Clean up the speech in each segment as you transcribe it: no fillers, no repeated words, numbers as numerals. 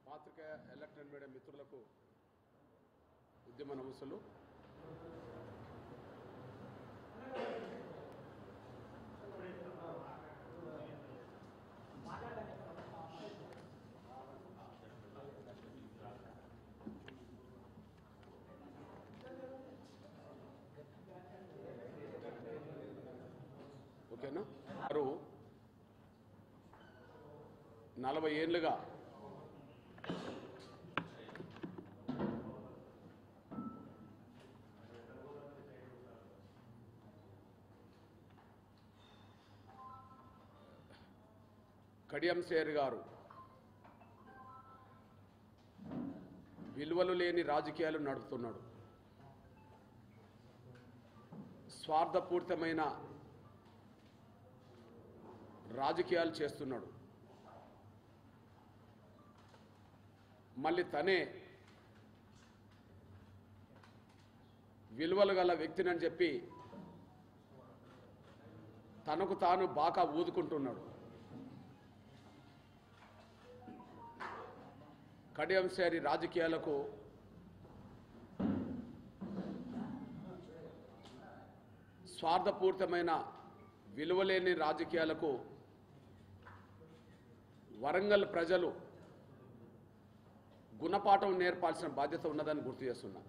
పాత్రికేయ electronic media మిత్రులకు ఉద్యమ నమస్సులు. ఓకేనా? వారు 40 ఏళ్ళుగా కడియం సేర్ గారు విలువలు లేని రాజకీయాలు నడుపుతున్నాడు. స్వార్థపూరితమైన రాజకీయాలు చేస్తున్నాడు. మళ్ళీ తనే విలువలు గల వ్యక్తినని చెప్పి తనకు తాను బాగా ఊదుకుంటున్నాడు. కడియం సేరి రాజకీయాలకు స్వార్థపూరితమైన విలువలేని రాజకీయాలకు వరంగల్ ప్రజలు గుణపాఠం నేర్పాల్సిన బాధ్యత ఉన్నదని గుర్తు చేస్తున్నా.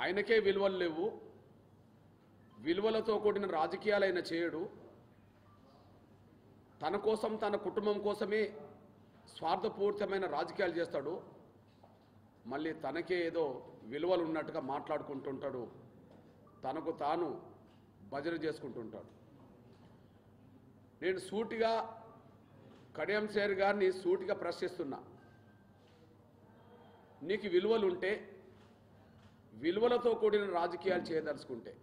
ఆయనకే విలువలు లేవు, విలువలతో కూడిన రాజకీయాలైన చేయడు. తన కోసం తన కుటుంబం కోసమే స్వార్థపూరితమైన రాజకీయాలు చేస్తాడు. మళ్ళీ తనకే ఏదో విలువలు ఉన్నట్టుగా మాట్లాడుకుంటుంటాడు. తనకు తాను భజన చేసుకుంటుంటాడు. నేను సూటిగా కడియం సేర్ గారిని సూటిగా ప్రశ్నిస్తున్నా. నీకు విలువలు ఉంటే, విలువలతో కూడిన రాజకీయాలు చేయదలుచుకుంటే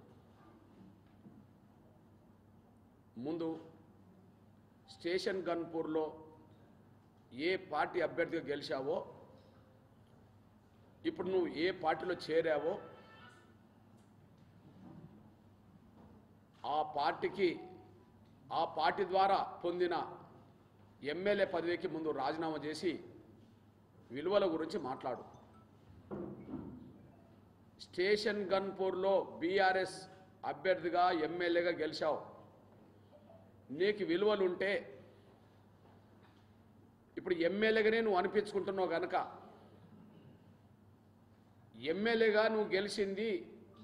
ముందు స్టేషన్ గన్పూర్లో ఏ పార్టీ అభ్యర్థిగా గెలిచావో, ఇప్పుడు నువ్వు ఏ పార్టీలో చేరావో ఆ పార్టీ ద్వారా పొందిన ఎమ్మెల్యే పదవికి ముందు రాజీనామా చేసి విలువల గురించి మాట్లాడు. స్టేషన్ గన్పూర్లో బీఆర్ఎస్ అభ్యర్థిగా ఎమ్మెల్యేగా గెలిచావు. నీకు విలువలు ఉంటే, ఇప్పుడు ఎమ్మెల్యేగానే నువ్వు అనిపించుకుంటున్నావు కనుక, ఎమ్మెల్యేగా నువ్వు గెలిచింది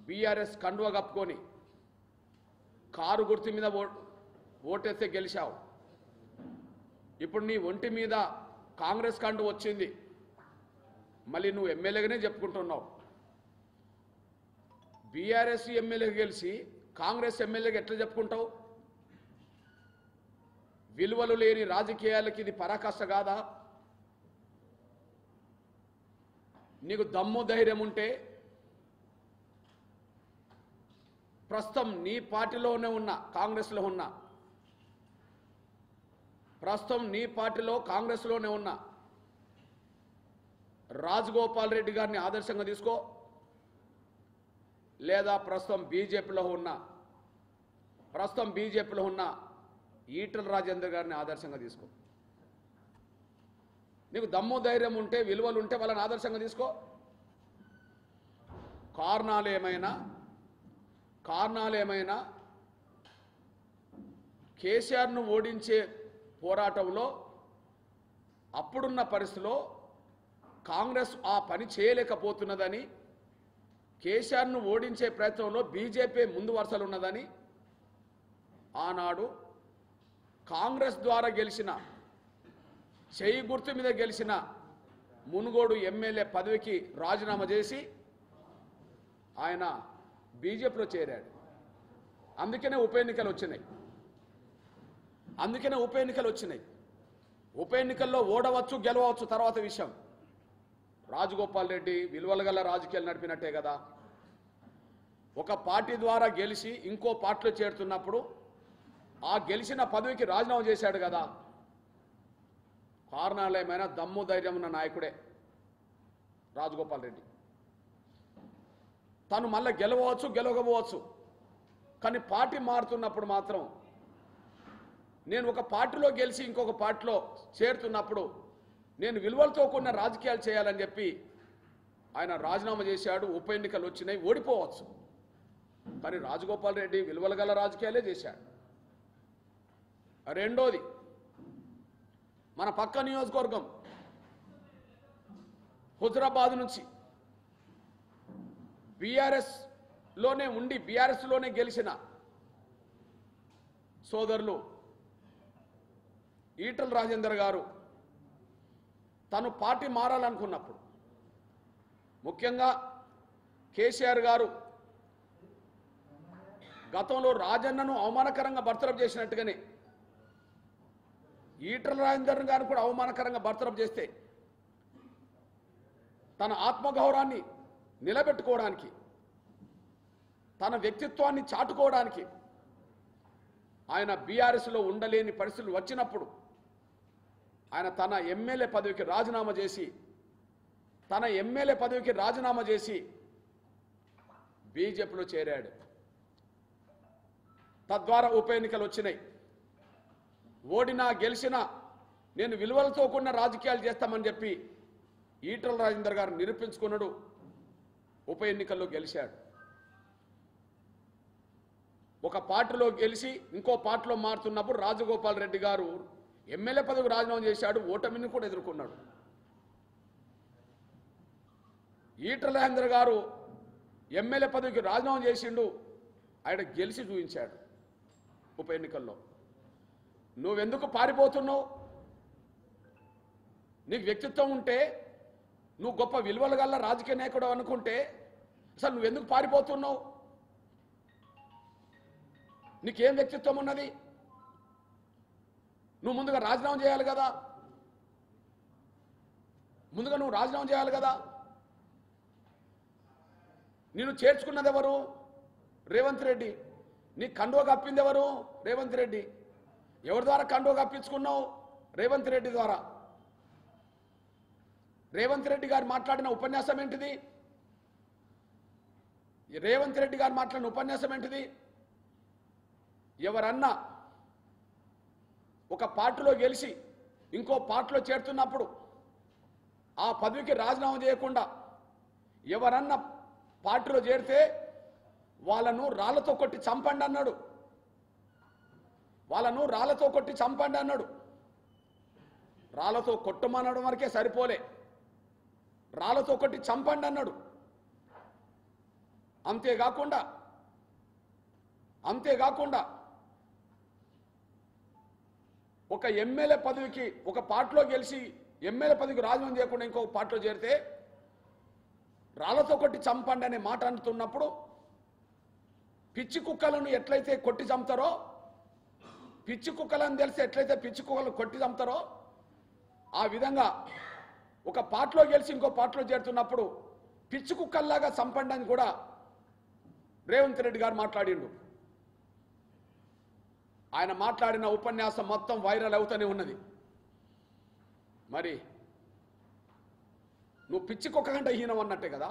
బీఆర్ఎస్ కండువా కప్పుకొని కారు గుర్తు మీద ఓటేస్తే గెలిచావు. ఇప్పుడు నీ ఒంటి మీద కాంగ్రెస్ కండు వచ్చింది, మళ్ళీ నువ్వు ఎమ్మెల్యేగానే చెప్పుకుంటున్నావు. బీఆర్ఎస్ ఎమ్మెల్యేగా గెలిచి కాంగ్రెస్ ఎమ్మెల్యేగా ఎట్లా చెప్పుకుంటావు? విలువలు లేని రాజకీయాలకి ఇది పరాకాష్ట కాదా? నీకు దమ్ము ధైర్యం ఉంటే ప్రస్తుతం నీ పార్టీలోనే ఉన్న కాంగ్రెస్లో ఉన్న, ప్రస్తుతం నీ పార్టీలో కాంగ్రెస్లోనే ఉన్న రాజగోపాల్ రెడ్డి గారిని ఆదర్శంగా తీసుకో, లేదా ప్రస్తుతం బీజేపీలో ఉన్న ఈటల రాజేందర్ గారిని ఆదర్శంగా తీసుకో. నీకు దమ్ము ధైర్యం ఉంటే, విలువలు ఉంటే వాళ్ళని ఆదర్శంగా తీసుకో. కారణాలు ఏమైనా కేసీఆర్ను ఓడించే పోరాటంలో అప్పుడున్న పరిస్థితిలో కాంగ్రెస్ ఆ పని చేయలేకపోతున్నదని, కేసీఆర్ను ఓడించే ప్రయత్నంలో బీజేపీ ముందు వరుసలు ఉన్నదని, ఆనాడు కాంగ్రెస్ ద్వారా గెలిచిన, చేయి గుర్తు మీద గెలిచిన మునుగోడు ఎమ్మెల్యే పదవికి రాజీనామా చేసి ఆయన బీజేపీలో చేరాడు. అందుకనే ఉప ఎన్నికలు వచ్చినాయి. ఉప ఎన్నికల్లో ఓడవచ్చు గెలవచ్చు తర్వాత విషయం. రాజగోపాల్ రెడ్డి విలువల గల రాజకీయాలు నడిపినట్టే కదా. ఒక పార్టీ ద్వారా గెలిచి ఇంకో పార్టీలో చేరుతున్నప్పుడు ఆ గెలిచిన పదవికి రాజీనామా చేశాడు కదా. కారణాలేమైనా దమ్ము ధైర్యం ఉన్న నాయకుడే రాజగోపాల్ రెడ్డి. తను మళ్ళీ గెలవచ్చు గెలవకపోవచ్చు, కానీ పార్టీ మారుతున్నప్పుడు మాత్రం నేను ఒక పార్టీలో గెలిచి ఇంకొక పార్టీలో చేరుతున్నప్పుడు నేను విలువలతో కూడిన రాజకీయాలు చేయాలని చెప్పి ఆయన రాజీనామా చేశాడు. ఉప ఎన్నికలు వచ్చినాయి, ఓడిపోవచ్చు. కానీ రాజగోపాల్ రెడ్డి విలువల గల రాజకీయాలే చేశాడు. రెండోది, మన పక్క నియోజకవర్గం హుజరాబాద్ నుంచి బీఆర్ఎస్లోనే గెలిచిన సోదరులు ఈటల రాజేందర్ గారు తను పార్టీ మారాలనుకున్నప్పుడు, ముఖ్యంగా కేసీఆర్ గారు గతంలో రాజన్నను అవమానకరంగా బర్తరఫ్ చేసినట్టుగానే ఈటల రాజేందర్ గారు కూడా అవమానకరంగా బర్తరఫ్ చేస్తే తన ఆత్మగౌరవాన్ని నిలబెట్టుకోవడానికి, తన వ్యక్తిత్వాన్ని చాటుకోవడానికి ఆయన బీఆర్ఎస్లో ఉండలేని పరిస్థితులు వచ్చినప్పుడు ఆయన తన ఎమ్మెల్యే పదవికి రాజీనామా చేసి బీజేపీలో చేరాడు. తద్వారా ఉప ఎన్నికలు వచ్చినాయి. ఓడినా గెలిచినా నేను విలువలతో కూడిన రాజకీయాలు చేస్తామని చెప్పి ఈటల రాజేందర్ గారు నిరూపించుకున్నాడు. ఉప ఎన్నికల్లో గెలిచాడు. ఒక పార్టీలో గెలిచి ఇంకో పార్టీలో మారుతున్నప్పుడు రాజగోపాల్ రెడ్డి గారు ఎమ్మెల్యే పదవికి రాజీనామా చేశాడు. ఓటమిని కూడా ఎదుర్కొన్నాడు. ఈటల రాజేందర్ గారు ఎమ్మెల్యే పదవికి రాజీనామా చేసిండు. ఆయన గెలిచి చూపించాడు ఉప ఎన్నికల్లో. నువ్వెందుకు పారిపోతున్నావు? నీకు వ్యక్తిత్వం ఉంటే, నువ్వు గొప్ప విలువలు గల రాజకీయ నాయకుడు అనుకుంటే అసలు నువ్వెందుకు పారిపోతున్నావు? నీకేం వ్యక్తిత్వం ఉన్నది? నువ్వు ముందుగా రాజీనామా చేయాలి కదా. నిన్ను చేర్చుకున్నది ఎవరు? రేవంత్ రెడ్డి. నీ కండువ కప్పింది ఎవరు? రేవంత్ రెడ్డి. ఎవరి ద్వారా కండువ కప్పించుకున్నావు? రేవంత్ రెడ్డి ద్వారా. రేవంత్ రెడ్డి గారు మాట్లాడిన ఉపన్యాసం ఏంటిది? ఎవరన్నా ఒక పార్టీలో గెలిచి ఇంకో పార్టీలో చేరుతున్నప్పుడు ఆ పదవికి రాజీనామా చేయకుండా ఎవరన్నా పార్టీలో చేరితే వాళ్ళను రాళ్లతో కొట్టి చంపండి అన్నాడు. రాళ్లతో కొట్టమనడం వరకే సరిపోలే, రాళ్లతో కొట్టి చంపండి అన్నాడు. అంతేకాకుండా ఒక ఎమ్మెల్యే పదవికి ఒక పార్టీలో గెలిచి ఎమ్మెల్యే పదవికి రాజీనామా చేయకుండా ఇంకొక పార్టీలో చేరితే రాళ్లతో కొట్టి చంపండి అనే మాట అంటున్నప్పుడు పిచ్చి కుక్కలను ఎట్లయితే కొట్టి చంపుతారో, పిచ్చి కుక్కలను తెలిసి ఎట్లయితే పిచ్చి కుక్కలను కొట్టి చంపుతారో ఆ విధంగా ఒక పార్టీలో గెలిచి ఇంకో పార్టీలో చేరుతున్నప్పుడు పిచ్చి కుక్కల్లాగా చంపండి అని కూడా రేవంత్ రెడ్డి గారు మాట్లాడిండు. ఆయన మాట్లాడిన ఉపన్యాసం మొత్తం వైరల్ అవుతూనే ఉన్నది. మరి నువ్వు పిచ్చి కుక్క కంటే హీనం అన్నట్టే కదా.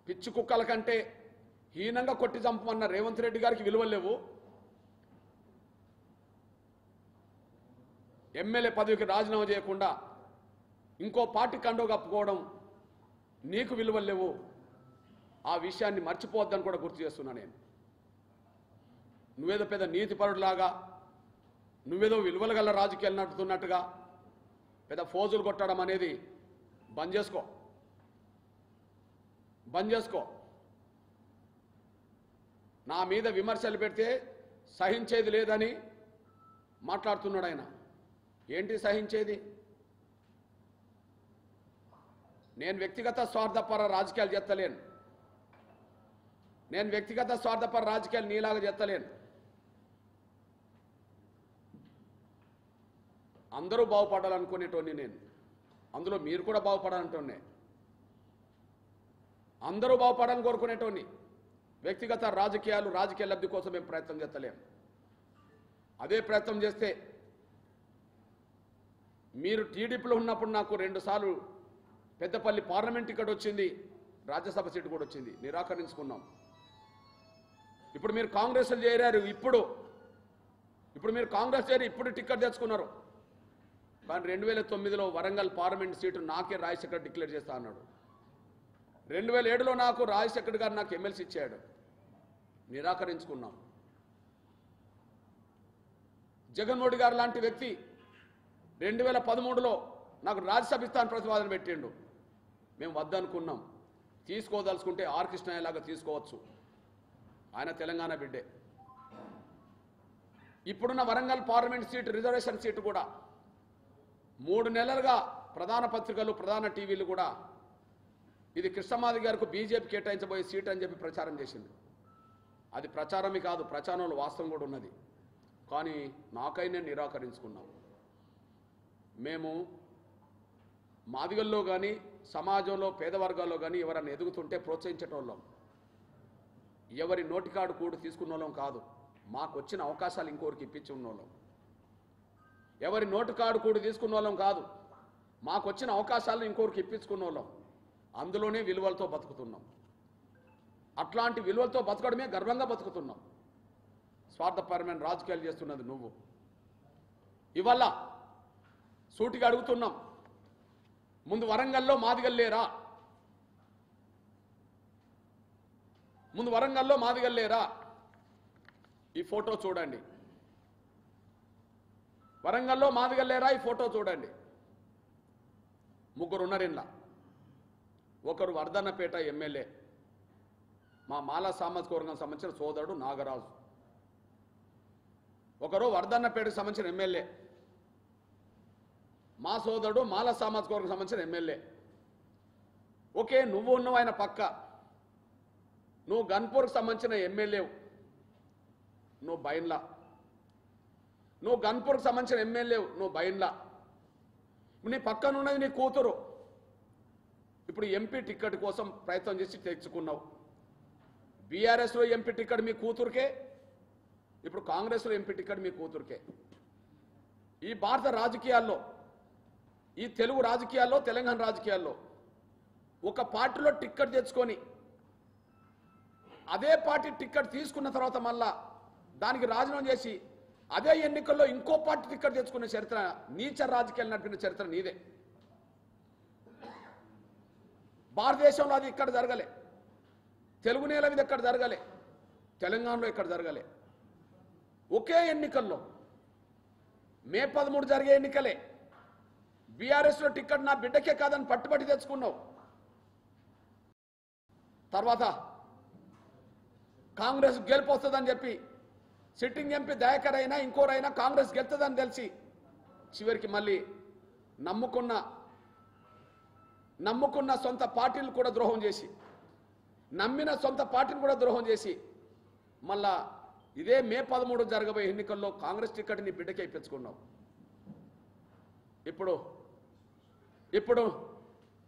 పిచ్చి కుక్కల కంటే హీనంగా కొట్టి చంపమన్న రేవంత్ రెడ్డి గారికి విలువలు లేవు. ఎమ్మెల్యే పదవికి రాజీనామా చేయకుండా ఇంకో పార్టీ కండో కప్పుకోవడం నీకు విలువలు లేవు. ఆ విషయాన్ని మర్చిపోవద్దని కూడా గుర్తు చేస్తున్నా. నేను నువ్వేదో పెద్ద నీతిపరుడులాగా, నువ్వేదో విలువలు గల రాజకీయాలు నడుపుతున్నట్టుగా పెద్ద ఫోజులు కొట్టడం అనేది బంద్ చేసుకో. నా మీద విమర్శలు పెడితే సహించేది లేదని మాట్లాడుతున్నాడు ఆయన. ఏంటి సహించేది? నేను వ్యక్తిగత స్వార్థపర రాజకీయాలు చేస్తలేను. నీలాగా చేస్తలేను. అందరూ బాగుపడాలనుకునేటోని నేను. అందులో మీరు కూడా బాగుపడాలంటోనే. అందరూ బాగుపడాలని కోరుకునేటోని. వ్యక్తిగత రాజకీయ లబ్ధి కోసం మేము ప్రయత్నం చేస్తలేము. అదే ప్రయత్నం చేస్తే మీరు టీడీపీలో ఉన్నప్పుడు నాకు 2 సార్లు పెద్దపల్లి పార్లమెంట్ టికెట్ వచ్చింది, రాజ్యసభ సీటు కూడా వచ్చింది, నిరాకరించుకున్నాం. ఇప్పుడు మీరు కాంగ్రెస్లో చేరారు, ఇప్పుడు మీరు కాంగ్రెస్ చేరి ఇప్పుడు టికెట్ తెచ్చుకున్నారు. కానీ 2009లో వరంగల్ పార్లమెంట్ సీటు నాకే రాజశేఖర్ డిక్లేర్ చేస్తా అన్నాడు. 2007లో నాకు రాజశేఖర్ గారు నాకు ఎమ్మెల్సీ ఇచ్చాడు, నిరాకరించుకున్నాం. జగన్మోహన్ రెడ్డి గారు లాంటి వ్యక్తి 2013లో నాకు రాజ్యసభ ఇస్తాను ప్రతిపాదన పెట్టిండు, మేము వద్దనుకున్నాం. తీసుకోదలుచుకుంటే ఆర్ కృష్ణయ్య లాగా తీసుకోవచ్చు, ఆయన తెలంగాణ బిడ్డే. ఇప్పుడున్న Warangal parliament seat reservation seat కూడా 3 నెలలుగా ప్రధాన పత్రికలు ప్రధాన టీవీలు కూడా ఇది కృష్ణమాది గారికి బీజేపీ కేటాయించబోయే సీట్ అని చెప్పి ప్రచారం చేసింది. అది ప్రచారమే కాదు, ప్రచారంలో వాస్తవం కూడా ఉన్నది. కానీ నాకైనా నిరాకరించుకున్నాం. మేము మాదిగల్లో కానీ సమాజంలో పేద వర్గాల్లో కానీ ఎవరన్నా ఎదుగుతుంటే ప్రోత్సహించటోళ్ళం, ఎవరి నోటికాడు కూడు తీసుకున్న వాళ్ళం కాదు. మాకు వచ్చిన అవకాశాలు ఇంకోరికి ఇప్పించి ఉన్నోళ్ళం. ఎవరి నోటికాడు కూడు తీసుకున్న వాళ్ళం కాదు, మాకు వచ్చిన అవకాశాలను ఇంకోరికి ఇప్పించుకున్న వాళ్ళం. అందులోనే విలువలతో బతుకుతున్నాం. అట్లాంటి విలువలతో బతకడమే గర్వంగా బతుకుతున్నాం. స్వార్థపరమైన రాజకీయాలు చేస్తున్నది నువ్వు. ఇవాళ సూటిగా అడుగుతున్నాం, ముందు వరంగల్లో మాదిగల్లేరా? ముందు వరంగల్లో మాదిగల్లేరా? ఈ ఫోటో చూడండి. వరంగల్లో మాదిగల్లేరా? ఈ ఫోటో చూడండి. 3 ఉన్నారు ఇంట్లో. ఒకరు వర్ధన్నపేట ఎమ్మెల్యే, మా మాల సామాజిక వర్గం సంబంధించిన సోదరుడు నాగరాజు. ఒకరు వర్ధన్నపేటకు సంబంధించిన ఎమ్మెల్యే, మా సోదరుడు మాల సామాజిక వర్గం సంబంధించిన ఎమ్మెల్యే. ఓకే, నువ్వు ఉన్నావు ఆయన పక్క, నువ్వు గన్పూర్కి సంబంధించిన ఎమ్మెల్యేవు, నువ్వు బైన్లా. నువ్వు గన్పూర్కి సంబంధించిన ఎమ్మెల్యేవు, నువ్వు బైన్లా. నీ పక్కన ఉన్నది నీ కూతురు. ఇప్పుడు ఎంపీ టికెట్ కోసం ప్రయత్నం చేసి తెచ్చుకున్నావు. బీఆర్ఎస్లో ఎంపీ టికెట్ మీ కూతురుకే, ఇప్పుడు కాంగ్రెస్లో ఎంపీ టికెట్ మీ కూతురుకే. ఈ భారత రాజకీయాల్లో, ఈ తెలుగు రాజకీయాల్లో, తెలంగాణ రాజకీయాల్లో ఒక పార్టీలో టికెట్ తెచ్చుకొని అదే పార్టీ టికెట్ తీసుకున్న తర్వాత మళ్ళా దానికి రాజీనామా చేసి అదే ఎన్నికల్లో ఇంకో పార్టీ టికెట్ తెచ్చుకునే చరిత్ర, నీచ రాజకీయాలు నడిపిన చరిత్ర నీదే. భారతదేశంలో అది ఇక్కడ జరగలే, తెలుగు నేల మీద ఎక్కడ జరగలే, తెలంగాణలో ఎక్కడ జరగలే. ఒకే ఎన్నికల్లో మే 13 జరిగే ఎన్నికలే బీఆర్ఎస్లో టికెట్ నా బిడ్డకే కాదని పట్టుబట్టి తెచ్చుకున్నావు. తర్వాత కాంగ్రెస్ గెలిపొస్తుందని చెప్పి సిట్టింగ్ ఎంపీ దయాకర్ అయినా ఇంకోరైనా కాంగ్రెస్ గెలుతుందని తెలిసి చివరికి మళ్ళీ నమ్ముకున్న సొంత పార్టీలు కూడా ద్రోహం చేసి, నమ్మిన సొంత పార్టీని కూడా ద్రోహం చేసి మళ్ళా ఇదే మే 13 జరగబోయే ఎన్నికల్లో కాంగ్రెస్ టికెట్ నీ బిడ్డకే ఇప్పించుకున్నావు. ఇప్పుడు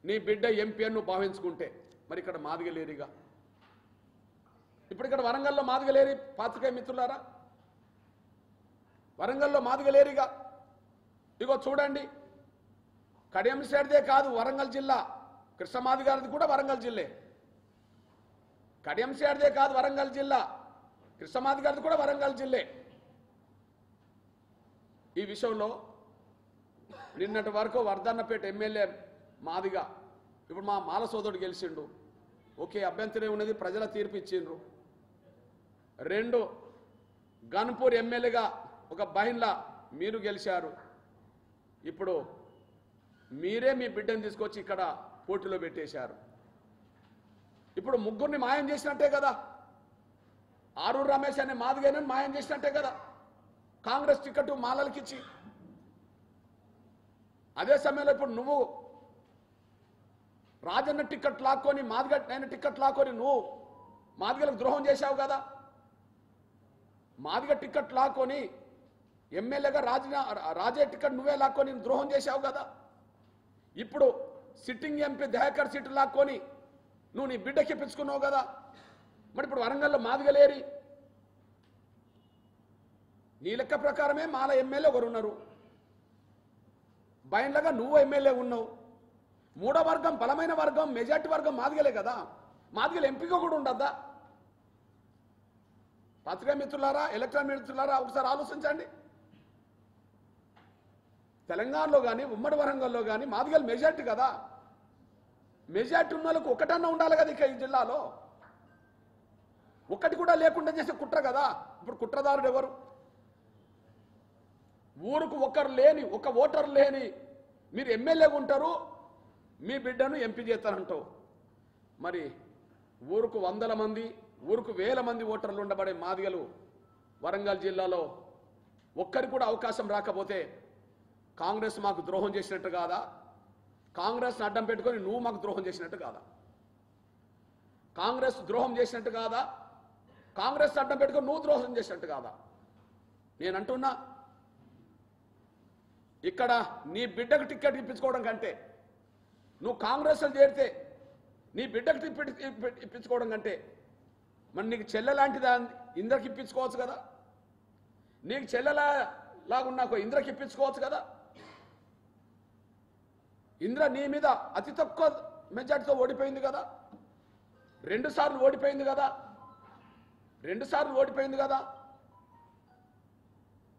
నీ బిడ్డ ఎంపీ అని నువ్వు భావించుకుంటే మరి ఇక్కడ మాదిగలేరిగా. ఇప్పుడు ఇక్కడ వరంగల్లో మాదిగలేరి, పాత్రికేయ మిత్రులారా, వరంగల్లో మాదిగలేరిగా. ఇగో చూడండి, కడియం సైడ్దే కాదు వరంగల్ జిల్లా, కృష్ణమాది గారిది కూడా వరంగల్ జిల్లే. కడియం సైడ్దే కాదు వరంగల్ జిల్లా, కృష్ణమాది గారిది కూడా వరంగల్ జిల్లే. ఈ విషయంలో నిన్నటి వరకు వర్ధన్నపేట ఎమ్మెల్యే మాదిగా, ఇప్పుడు మా మాల సోదరుడు గెలిచిండు. ఓకే, అభ్యంతరం ఉన్నది, ప్రజల తీర్పు ఇచ్చిండ్రు. 2 గన్పూర్ ఎమ్మెల్యేగా ఒక బహిన్లా మీరు గెలిచారు. ఇప్పుడు మీరే మీ బిడ్డను తీసుకొచ్చి ఇక్కడ పోటీలో పెట్టేశారు. ఇప్పుడు 3 మాయం చేసినట్టే కదా. ఆరూరు రమేష్ అనే మాదిగైనని మాయం చేసినట్టే కదా కాంగ్రెస్ టికెట్ మాలలకి ఇచ్చి. అదే సమయంలో ఇప్పుడు నువ్వు రాజన్న టికెట్ లాక్కొని, మాదిగ టికెట్ లాక్కొని నువ్వు మాదిగలకు ద్రోహం చేశావు కదా. మాదిగ టికెట్ లాక్కొని ఎమ్మెల్యేగా రాజే టికెట్ నువ్వే లాక్కొని ద్రోహం చేశావు కదా. ఇప్పుడు సిట్టింగ్ ఎంపీ దయాకర్ సీటు లాక్కొని నువ్వు నీ బిడ్డకి ఇప్పించుకున్నావు కదా. మరి ఇప్పుడు వరంగల్లో మాదిగలేరి, నీ లెక్క ప్రకారమే మాల ఎమ్మెల్యే ఒకరున్నారు, బయన్లుగా నువ్వు ఎమ్మెల్యే ఉన్నావు. మూడో వర్గం, బలమైన వర్గం, మెజార్టీ వర్గం మాదిగలే కదా. మాదిగల ఎంపిక కూడా ఉండద్దా? పత్రికా మిత్రులారా, ఎలక్ట్రానిక్ మిత్రులారా, ఒకసారి ఆలోచించండి. తెలంగాణలో కానీ ఉమ్మడి వరంగల్లో కానీ మాదిగల మెజార్టీ కదా. మెజార్టీ ఉన్న వాళ్ళకు ఒకటన్నా ఉండాలి కదా ఇక ఈ జిల్లాలో. ఒక్కటి కూడా లేకుండా చేసే కుట్ర కదా. ఇప్పుడు కుట్రదారుడు ఎవరు? ఊరుకు ఒకరు లేని, ఒక ఓటరు లేని మీరు ఎమ్మెల్యేగా ఉంటారు, మీ బిడ్డను ఎంపీ చేస్తానంటావు. మరి ఊరుకు 100 మంది, ఊరుకు 1000 మంది ఓటర్లు ఉండబడే మాదిగలు వరంగల్ జిల్లాలో ఒక్కరికి కూడా అవకాశం రాకపోతే కాంగ్రెస్ మాకు ద్రోహం చేసినట్టు కాదా? కాంగ్రెస్ని అడ్డం పెట్టుకొని నువ్వు మాకు ద్రోహం చేసినట్టు కాదా? కాంగ్రెస్ ద్రోహం చేసినట్టు కాదా? కాంగ్రెస్ అడ్డం పెట్టుకొని నువ్వు ద్రోహం చేసినట్టు కాదా? నేను అంటున్నా, ఇక్కడ నీ బిడ్డకు టికెట్ ఇప్పించుకోవడం కంటే, నువ్వు కాంగ్రెస్లో చేరితే నీ బిడ్డకు టికెట్ ఇప్పించుకోవడం కంటే, మరి నీకు చెల్లెలాంటిదా ఇంద్రకి ఇప్పించుకోవచ్చు కదా. నీకు చెల్లెలాగున్నా ఇంద్రకి ఇప్పించుకోవచ్చు కదా. ఇంద్ర నీ మీద అతి తక్కువ మెజార్టీతో ఓడిపోయింది కదా. 2 సార్లు ఓడిపోయింది కదా. 2 సార్లు ఓడిపోయింది కదా.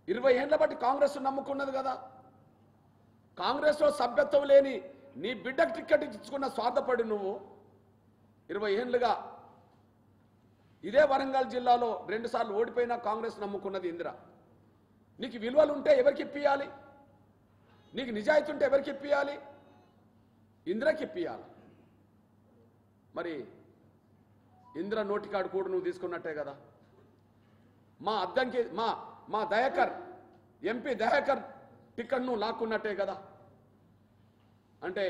20 ఏళ్ల బట్టి కాంగ్రెస్ నమ్ముకున్నది కదా. కాంగ్రెస్లో సభ్యత్వం లేని నీ బిడ్డకు టికెట్ ఇచ్చుకున్న స్వార్థపడి నువ్వు 20 ఏళ్లుగా ఇదే వరంగల్ జిల్లాలో 2 సార్లు ఓడిపోయినా కాంగ్రెస్ నమ్ముకున్నది ఇందిర. నీకు విలువలు ఉంటే ఎవరికి ఇప్పియాలి? నీకు నిజాయితీ ఉంటే ఎవరికి ఇప్పియాలి? ఇందిరకి ఇప్పియాలి. మరి ఇందిర నోటికాడు కూడా నువ్వు తీసుకున్నట్టే కదా. మా అద్దంకి మా దయాకర్, ఎంపీ దయాకర్ టికెట్ నువ్వు లాక్కున్నట్టే కదా. అంటే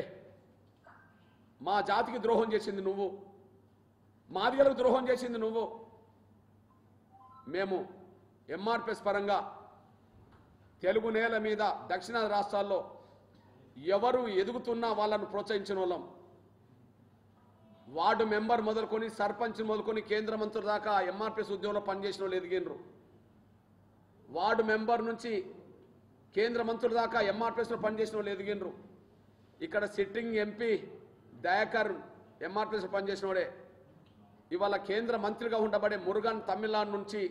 మా జాతికి ద్రోహం చేసింది నువ్వు, మాదిగలకు ద్రోహం చేసింది నువ్వు. మేము ఎంఆర్పిఎస్ పరంగా తెలుగు నేల మీద దక్షిణాది రాష్ట్రాల్లో ఎవరు ఎదుగుతున్నా వాళ్ళను ప్రోత్సహించిన వాళ్ళం. వార్డు మెంబర్ మొదలుకొని, సర్పంచ్ మొదలుకొని, కేంద్ర మంత్రుల దాకా ఎంఆర్పిఎస్ ఉద్యమంలో పనిచేసిన వాళ్ళు ఎదిగినరు. వార్డు మెంబర్ నుంచి కేంద్ర మంత్రుల దాకా ఎంఆర్పిఎస్లో పనిచేసిన వాళ్ళు ఎదిగినరు. ఇక్కడ సిట్టింగ్ ఎంపీ దయాకర్ ఎంఆర్పిఎస్లో పనిచేసిన వాడే. ఇవాళ కేంద్ర మంత్రిగా ఉండబడే మురుగన్, తమిళనాడు నుంచి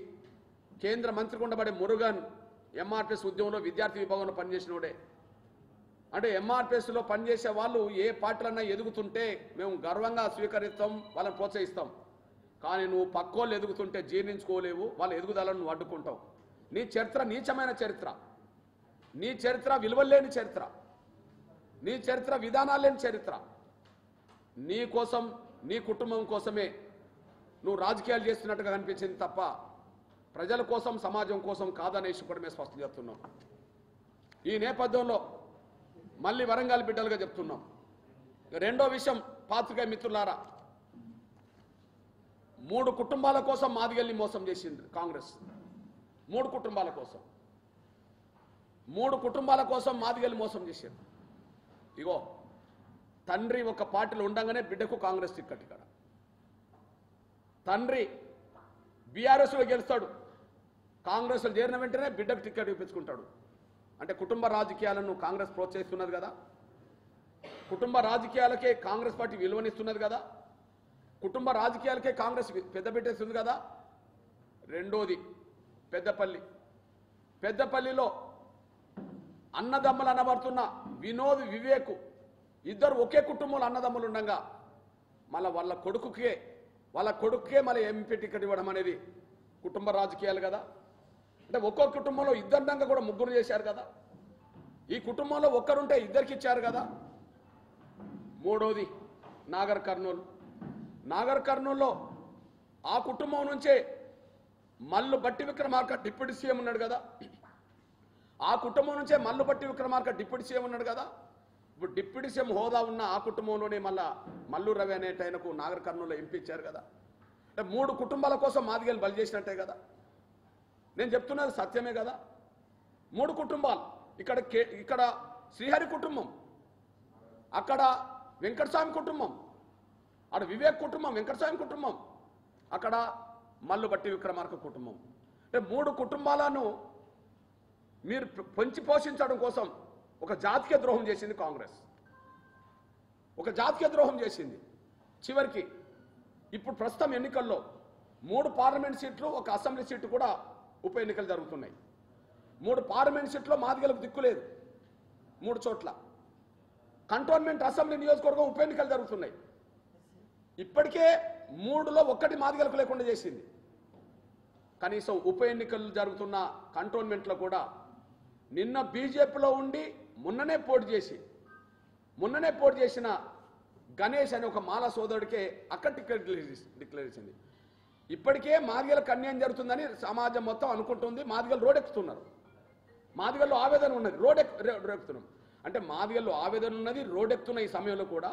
కేంద్ర మంత్రిగా ఉండబడే మురుగన్ ఎంఆర్పిఎస్ ఉద్యమంలో విద్యార్థి విభాగంలో పనిచేసిన వాడే. అంటే ఎంఆర్పిఎస్లో పనిచేసే వాళ్ళు ఏ పార్టీలన్నా ఎదుగుతుంటే మేము గర్వంగా స్వీకరిస్తాం, వాళ్ళని ప్రోత్సహిస్తాం. కానీ నువ్వు పక్కోళ్ళు ఎదుగుతుంటే జీర్ణించుకోలేవు, వాళ్ళ ఎదుగుదలను నువ్వు అడ్డుకుంటావు. నీ చరిత్ర నీచమైన చరిత్ర, నీ చరిత్ర విలువలేని చరిత్ర, నీ చరిత్ర విధానాలు లేని చరిత్ర. నీ కోసం, నీ కుటుంబం కోసమే నువ్వు రాజకీయాలు చేస్తున్నట్టుగా కనిపించింది తప్ప ప్రజల కోసం, సమాజం కోసం కాదనేసి కూడా మేము స్పష్టం చేస్తున్నాం. ఈ నేపథ్యంలో మళ్ళీ వరంగల్ బిడ్డలుగా చెప్తున్నాం. రెండో విషయం, పాత్రికేయ మిత్రులారా, 3 కుటుంబాల కోసం మాదిగల్ని మోసం చేసింది కాంగ్రెస్. 3 కుటుంబాల కోసం, 3 కుటుంబాల కోసం మాదిగల్ని మోసం చేసింది. ఇగో, తండ్రి ఒక పార్టీలో ఉండగానే బిడ్డకు కాంగ్రెస్ టికెట్. ఇక్కడ తండ్రి బీఆర్ఎస్లో గెలుస్తాడు, కాంగ్రెస్లో చేరిన వెంటనే బిడ్డకు టికెట్ ఇప్పించుకుంటాడు. అంటే కుటుంబ రాజకీయాలను కాంగ్రెస్ ప్రోత్సహిస్తున్నది కదా. కుటుంబ రాజకీయాలకే కాంగ్రెస్ పార్టీ విలువనిస్తున్నది కదా. కుటుంబ రాజకీయాలకే కాంగ్రెస్ పెద్దపెట్టేస్తుంది కదా. రెండోది పెద్దపల్లిలో అన్నదమ్ములు అనబడుతున్న వినోద్, వివేక్ ఇద్దరు ఒకే కుటుంబంలో అన్నదమ్ములు ఉండగా మళ్ళీ వాళ్ళ కొడుకుకే మళ్ళీ ఎంపీ టికెట్ ఇవ్వడం అనేది కుటుంబ రాజకీయాలు కదా. అంటే ఒక్కో కుటుంబంలో ఇద్దరినంగా కూడా 3 చేశారు కదా. ఈ కుటుంబంలో ఒక్కరుంటే 2కి ఇచ్చారు కదా. మూడోది నాగర్ కర్నూల్లో ఆ కుటుంబం నుంచే మల్లు బట్టి విక్రమార్క డిప్యూటీ సీఎం ఉన్నాడు కదా. ఆ కుటుంబం నుంచే మల్లు బట్టి విక్రమార్క డిప్యూటీ సీఎం ఉన్నాడు కదా. ఇప్పుడు డిప్యూటీ సీఎం హోదా ఉన్న ఆ కుటుంబంలోనే మల్లు రవి అనేటైనకు నాగర్ కర్నూల్లో ఎంపీ ఇచ్చారు కదా. అంటే 3 కుటుంబాల కోసం మాదిగలు బలి చేసినట్టే కదా. నేను చెప్తున్నది సత్యమే కదా. 3 కుటుంబాలు, ఇక్కడ శ్రీహరి కుటుంబం, అక్కడ వెంకటస్వామి కుటుంబం, అక్కడ వివేక్ కుటుంబం, వెంకటస్వామి కుటుంబం, అక్కడ మల్లు బట్టి విక్రమార్క కుటుంబం. అంటే 3 కుటుంబాలను మీరు పెంచి పోషించడం కోసం ఒక జాతికే ద్రోహం చేసింది కాంగ్రెస్, ఒక జాతికే ద్రోహం చేసింది. చివరికి ఇప్పుడు ప్రస్తుతం ఎన్నికల్లో 3 పార్లమెంట్ సీట్లు, ఒక అసెంబ్లీ సీటు కూడా ఉప ఎన్నికలు జరుగుతున్నాయి. 3 పార్లమెంట్ సీట్లో మాదిగలకు దిక్కు లేదు. 3 చోట్ల కంటోన్మెంట్ అసెంబ్లీ నియోజకవర్గం ఉప ఎన్నికలు జరుగుతున్నాయి. ఇప్పటికే 3లో 1 మాదిగలకు లేకుండా చేసింది. కనీసం ఉప ఎన్నికలు జరుగుతున్న కంటోన్మెంట్లో కూడా నిన్న బీజేపీలో ఉండి మొన్ననే పోటీ చేసిన గణేష్ అనే ఒక మాల సోదరుడికే అక్కడ టికెట్ డిక్లేర్ చేసింది. ఇప్పటికే మాదిగలకు అన్యాయం జరుగుతుందని సమాజం మొత్తం అనుకుంటుంది. మాదిగలు రోడ్డెక్కుతున్నారు. మాదిగల్లో ఆవేదన ఉన్నది, రోడ్డెక్కుతున్నాం. అంటే మాదిగల్లో ఆవేదన ఉన్నది, రోడ్డెక్కుతున్న ఈ సమయంలో కూడా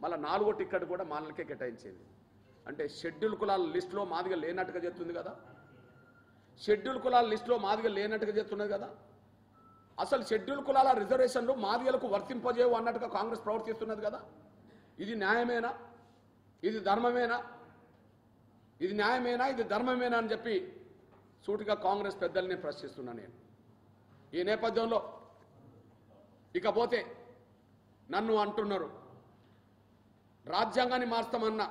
మళ్ళీ 4వ టికెట్ కూడా మాలలకే కేటాయించింది. అంటే షెడ్యూల్ కులాల లిస్టులో మాదిగలు లేనట్టుగా చెప్తుంది కదా, షెడ్యూల్ కులాల లిస్టులో మాదిగలు లేనట్టుగా చెప్తున్నది కదా. అసలు షెడ్యూల్ కులాల రిజర్వేషన్లు మాదిగలకు వర్తింపజేయవు అన్నట్టుగా కాంగ్రెస్ ప్రవర్తిస్తున్నది కదా. ఇది న్యాయమేనా? ఇది ధర్మమేనా? ఇది న్యాయమేనా? ఇది ధర్మమేనా అని చెప్పి సూటిగా కాంగ్రెస్ పెద్దల్ని ప్రశ్నిస్తున్నా నేను. ఈ నేపథ్యంలో ఇకపోతే నన్ను అంటున్నారు రాజ్యాంగాన్ని మార్స్తామన్నా,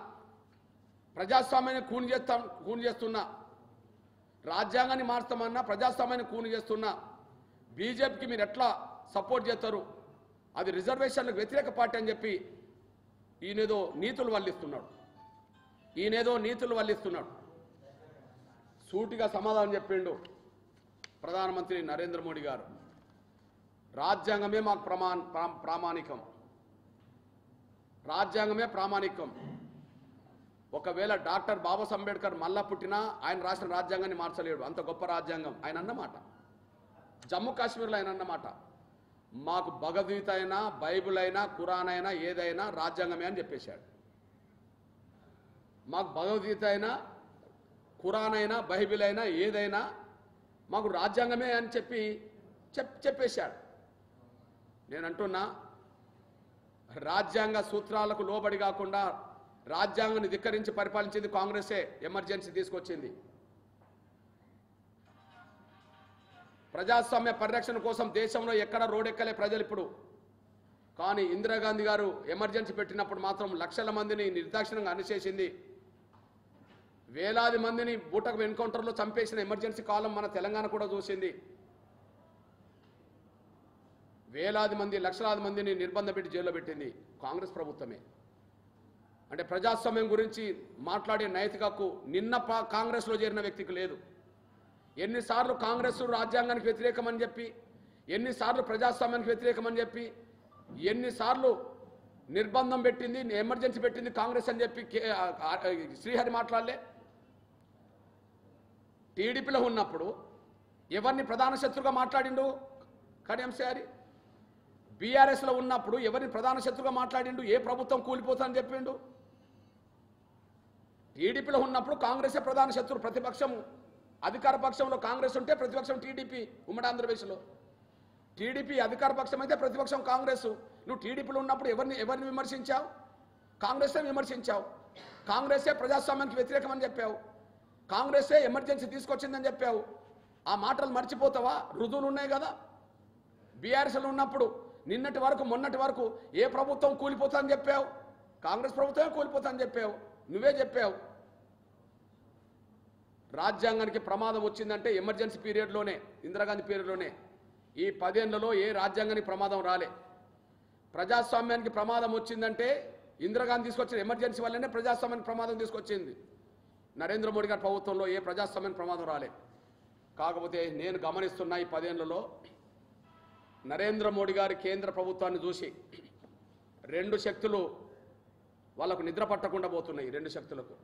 ప్రజాస్వామ్యాన్ని కూని చేస్తున్నా, రాజ్యాంగాన్ని మార్స్తామన్నా ప్రజాస్వామ్యాన్ని కూని చేస్తున్నా బీజేపీకి మీరు ఎట్లా సపోర్ట్ చేస్తారు? అది రిజర్వేషన్లకు వ్యతిరేక పార్టీ అని చెప్పి ఈయనేదో నీతులు వల్లిస్తున్నాడు. సూటిగా సమాధానం చెప్పిండు ప్రధానమంత్రి నరేంద్ర మోడీ గారు. రాజ్యాంగమే మాకు ప్రామాణికం, రాజ్యాంగమే ప్రామాణికం. ఒకవేళ డాక్టర్ బాబాసాహెబ్ అంబేద్కర్ మళ్ళా పుట్టినా ఆయన రాసిన రాజ్యాంగాన్ని మార్చలేడు, అంత గొప్ప రాజ్యాంగం ఆయన అన్నమాట. జమ్మూ కాశ్మీర్లో ఆయన అన్నమాట, మాకు భగవద్గీత అయినా బైబిల్ అయినా ఖురాన్ అయినా ఏదైనా రాజ్యాంగమే అని చెప్పేశాడు. మాకు భగవద్గీత అయినా ఖురాన్ అయినా బైబిల్ అయినా ఏదైనా మాకు రాజ్యాంగమే అని చెప్పేశాడు. నేను అంటున్నా, రాజ్యాంగ సూత్రాలకు లోబడి కాకుండా రాజ్యాంగాన్ని ధిక్కరించి పరిపాలించింది కాంగ్రెసే. ఎమర్జెన్సీ తీసుకొచ్చింది. ప్రజాస్వామ్య పరిరక్షణ కోసం దేశంలో ఎక్కడ రోడ్డెక్కలే ప్రజలు ఇప్పుడు. కానీ ఇందిరాగాంధీ గారు ఎమర్జెన్సీ పెట్టినప్పుడు మాత్రం లక్షల మందిని నిర్దాక్షిణ్యంగా అణిచేసింది. వేలాది మందిని బూటకు ఎన్కౌంటర్లో చంపేసిన ఎమర్జెన్సీ కాలం మన తెలంగాణ కూడా చూసింది. వేలాది మంది లక్షలాది మందిని నిర్బంధం పెట్టి జైల్లో పెట్టింది కాంగ్రెస్ ప్రభుత్వమే. అంటే ప్రజాస్వామ్యం గురించి మాట్లాడే నైతిక హక్కు నిన్న కాంగ్రెస్లో చేరిన వ్యక్తికి లేదు. ఎన్నిసార్లు కాంగ్రెస్ రాజ్యాంగానికి వ్యతిరేకమని చెప్పి, ఎన్నిసార్లు ప్రజాస్వామ్యానికి వ్యతిరేకమని చెప్పి, ఎన్నిసార్లు నిర్బంధం పెట్టింది, ఎమర్జెన్సీ పెట్టింది కాంగ్రెస్ అని చెప్పి శ్రీహరి మాట్లాడలే. టీడీపీలో ఉన్నప్పుడు ఎవరిని ప్రధాన శత్రువుగా మాట్లాడిండు కడియం శ్రీహరి? బీఆర్ఎస్లో ఉన్నప్పుడు ఎవరిని ప్రధాన శత్రువుగా మాట్లాడిండు? ఏ ప్రభుత్వం కూలిపోతుందని చెప్పిండు? టీడీపీలో ఉన్నప్పుడు కాంగ్రెసే ప్రధాన శత్రువు. ప్రతిపక్షం అధికార పక్షంలో కాంగ్రెస్ ఉంటే ప్రతిపక్షం టీడీపీ. ఉమ్మడి ఆంధ్రప్రదేశ్లో టీడీపీ అధికార పక్షం అయితే ప్రతిపక్షం కాంగ్రెస్. నువ్వు టీడీపీలో ఉన్నప్పుడు ఎవరిని విమర్శించావు? కాంగ్రెస్నే విమర్శించావు. కాంగ్రెసే ప్రజాస్వామ్యానికి వ్యతిరేకమని చెప్పావు. కాంగ్రెసే ఎమర్జెన్సీ తీసుకొచ్చిందని చెప్పావు. ఆ మాటలు మర్చిపోతావా? రుజువులు ఉన్నాయి కదా. బీఆర్ఎస్లో ఉన్నప్పుడు నిన్నటి వరకు మొన్నటి వరకు ఏ ప్రభుత్వం కూలిపోతుందని చెప్పావు? కాంగ్రెస్ ప్రభుత్వమే కూలిపోతుందని చెప్పావు. నువ్వే చెప్పావు. రాజ్యాంగానికి ప్రమాదం వచ్చిందంటే ఎమర్జెన్సీ పీరియడ్లోనే, ఇందిరాగాంధీ పీరియడ్లోనే. ఈ 10 ఏళ్లలో ఏ రాజ్యాంగానికి ప్రమాదం రాలే. ప్రజాస్వామ్యానికి ప్రమాదం వచ్చిందంటే ఇందిరాగాంధీ తీసుకొచ్చిన ఎమర్జెన్సీ వల్లనే ప్రజాస్వామ్యానికి ప్రమాదం తీసుకొచ్చింది. నరేంద్ర మోడీ గారి ప్రభుత్వంలో ఏ ప్రజాస్వామ్యానికి ప్రమాదం రాలే. కాకపోతే నేను గమనిస్తున్న ఈ 10 ఏళ్లలో నరేంద్ర మోడీ గారి కేంద్ర ప్రభుత్వాన్ని చూసి 2 శక్తులు వాళ్ళకు నిద్ర పట్టకుండా పోతున్నాయి. 2 శక్తులకు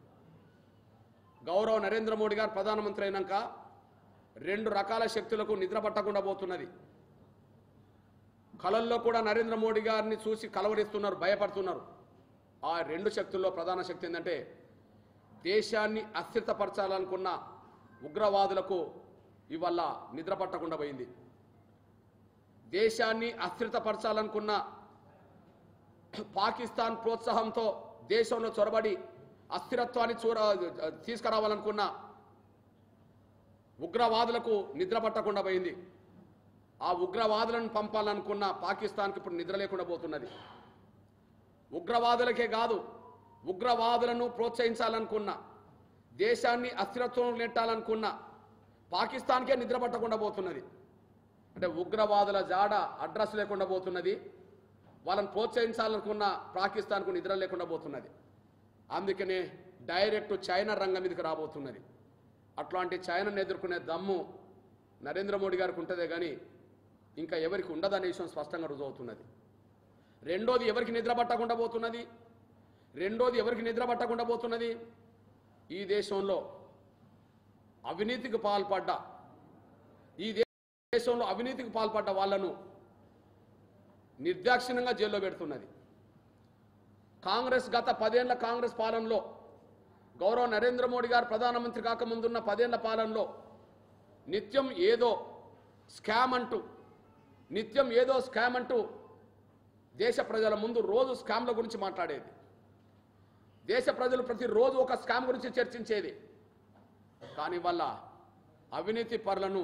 గౌరవ నరేంద్ర మోడీ గారు ప్రధానమంత్రి అయినాక 2 రకాల శక్తులకు నిద్ర పట్టకుండా పోతున్నది. కలల్లో కూడా నరేంద్ర మోడీ గారిని చూసి కలవరిస్తున్నారు, భయపడుతున్నారు. ఆ 2 శక్తుల్లో ప్రధాన శక్తి ఏంటంటే దేశాన్ని అస్థిరపరచాలనుకున్న ఉగ్రవాదులకు ఇవాళ నిద్ర పట్టకుండా పోయింది. దేశాన్ని అస్థిరపరచాలనుకున్న పాకిస్తాన్ ప్రోత్సాహంతో దేశంలో చొరబడి అస్థిరత్వాన్ని తీసుకురావాలనుకున్న ఉగ్రవాదులకు నిద్ర పట్టకుండా పోయింది. ఆ ఉగ్రవాదులను పంపాలనుకున్న పాకిస్తాన్కి ఇప్పుడు నిద్ర లేకుండా పోతున్నది. ఉగ్రవాదులకే కాదు, ఉగ్రవాదులను ప్రోత్సహించాలనుకున్న, దేశాన్ని అస్థిరత్వం నెట్టాలనుకున్న పాకిస్తాన్కే నిద్ర పట్టకుండా పోతున్నది. అంటే ఉగ్రవాదుల జాడ అడ్రస్ లేకుండా పోతున్నది. వాళ్ళని ప్రోత్సహించాలనుకున్న పాకిస్తాన్కు నిద్ర లేకుండా పోతున్నది. అందుకనే డైరెక్ట్ చైనా రంగం మీదకి రాబోతున్నది. అట్లాంటి చైనాను ఎదుర్కొనే దమ్ము నరేంద్ర మోడీ గారికి ఉంటుందే కానీ ఇంకా ఎవరికి ఉండదనే విషయం స్పష్టంగా రుజువుతున్నది. రెండోది ఎవరికి నిద్ర పట్టకుండా పోతున్నది, ఈ దేశంలో అవినీతికి పాల్పడ్డ వాళ్ళను నిర్దాక్షిణ్యంగా జైల్లో పెడుతున్నది. కాంగ్రెస్ గత 10 ఏళ్ల కాంగ్రెస్ పాలనలో, గౌరవ నరేంద్ర మోడీ గారు ప్రధానమంత్రి కాకముందున్న 10 ఏళ్ల పాలనలో నిత్యం ఏదో స్కామ్ అంటూ దేశ ప్రజల ముందు రోజు స్కామ్ల గురించి మాట్లాడేది. దేశ ప్రజలు ప్రతిరోజు ఒక స్కామ్ గురించి చర్చించేది. కానీ వాళ్ళ అవినీతి పరులను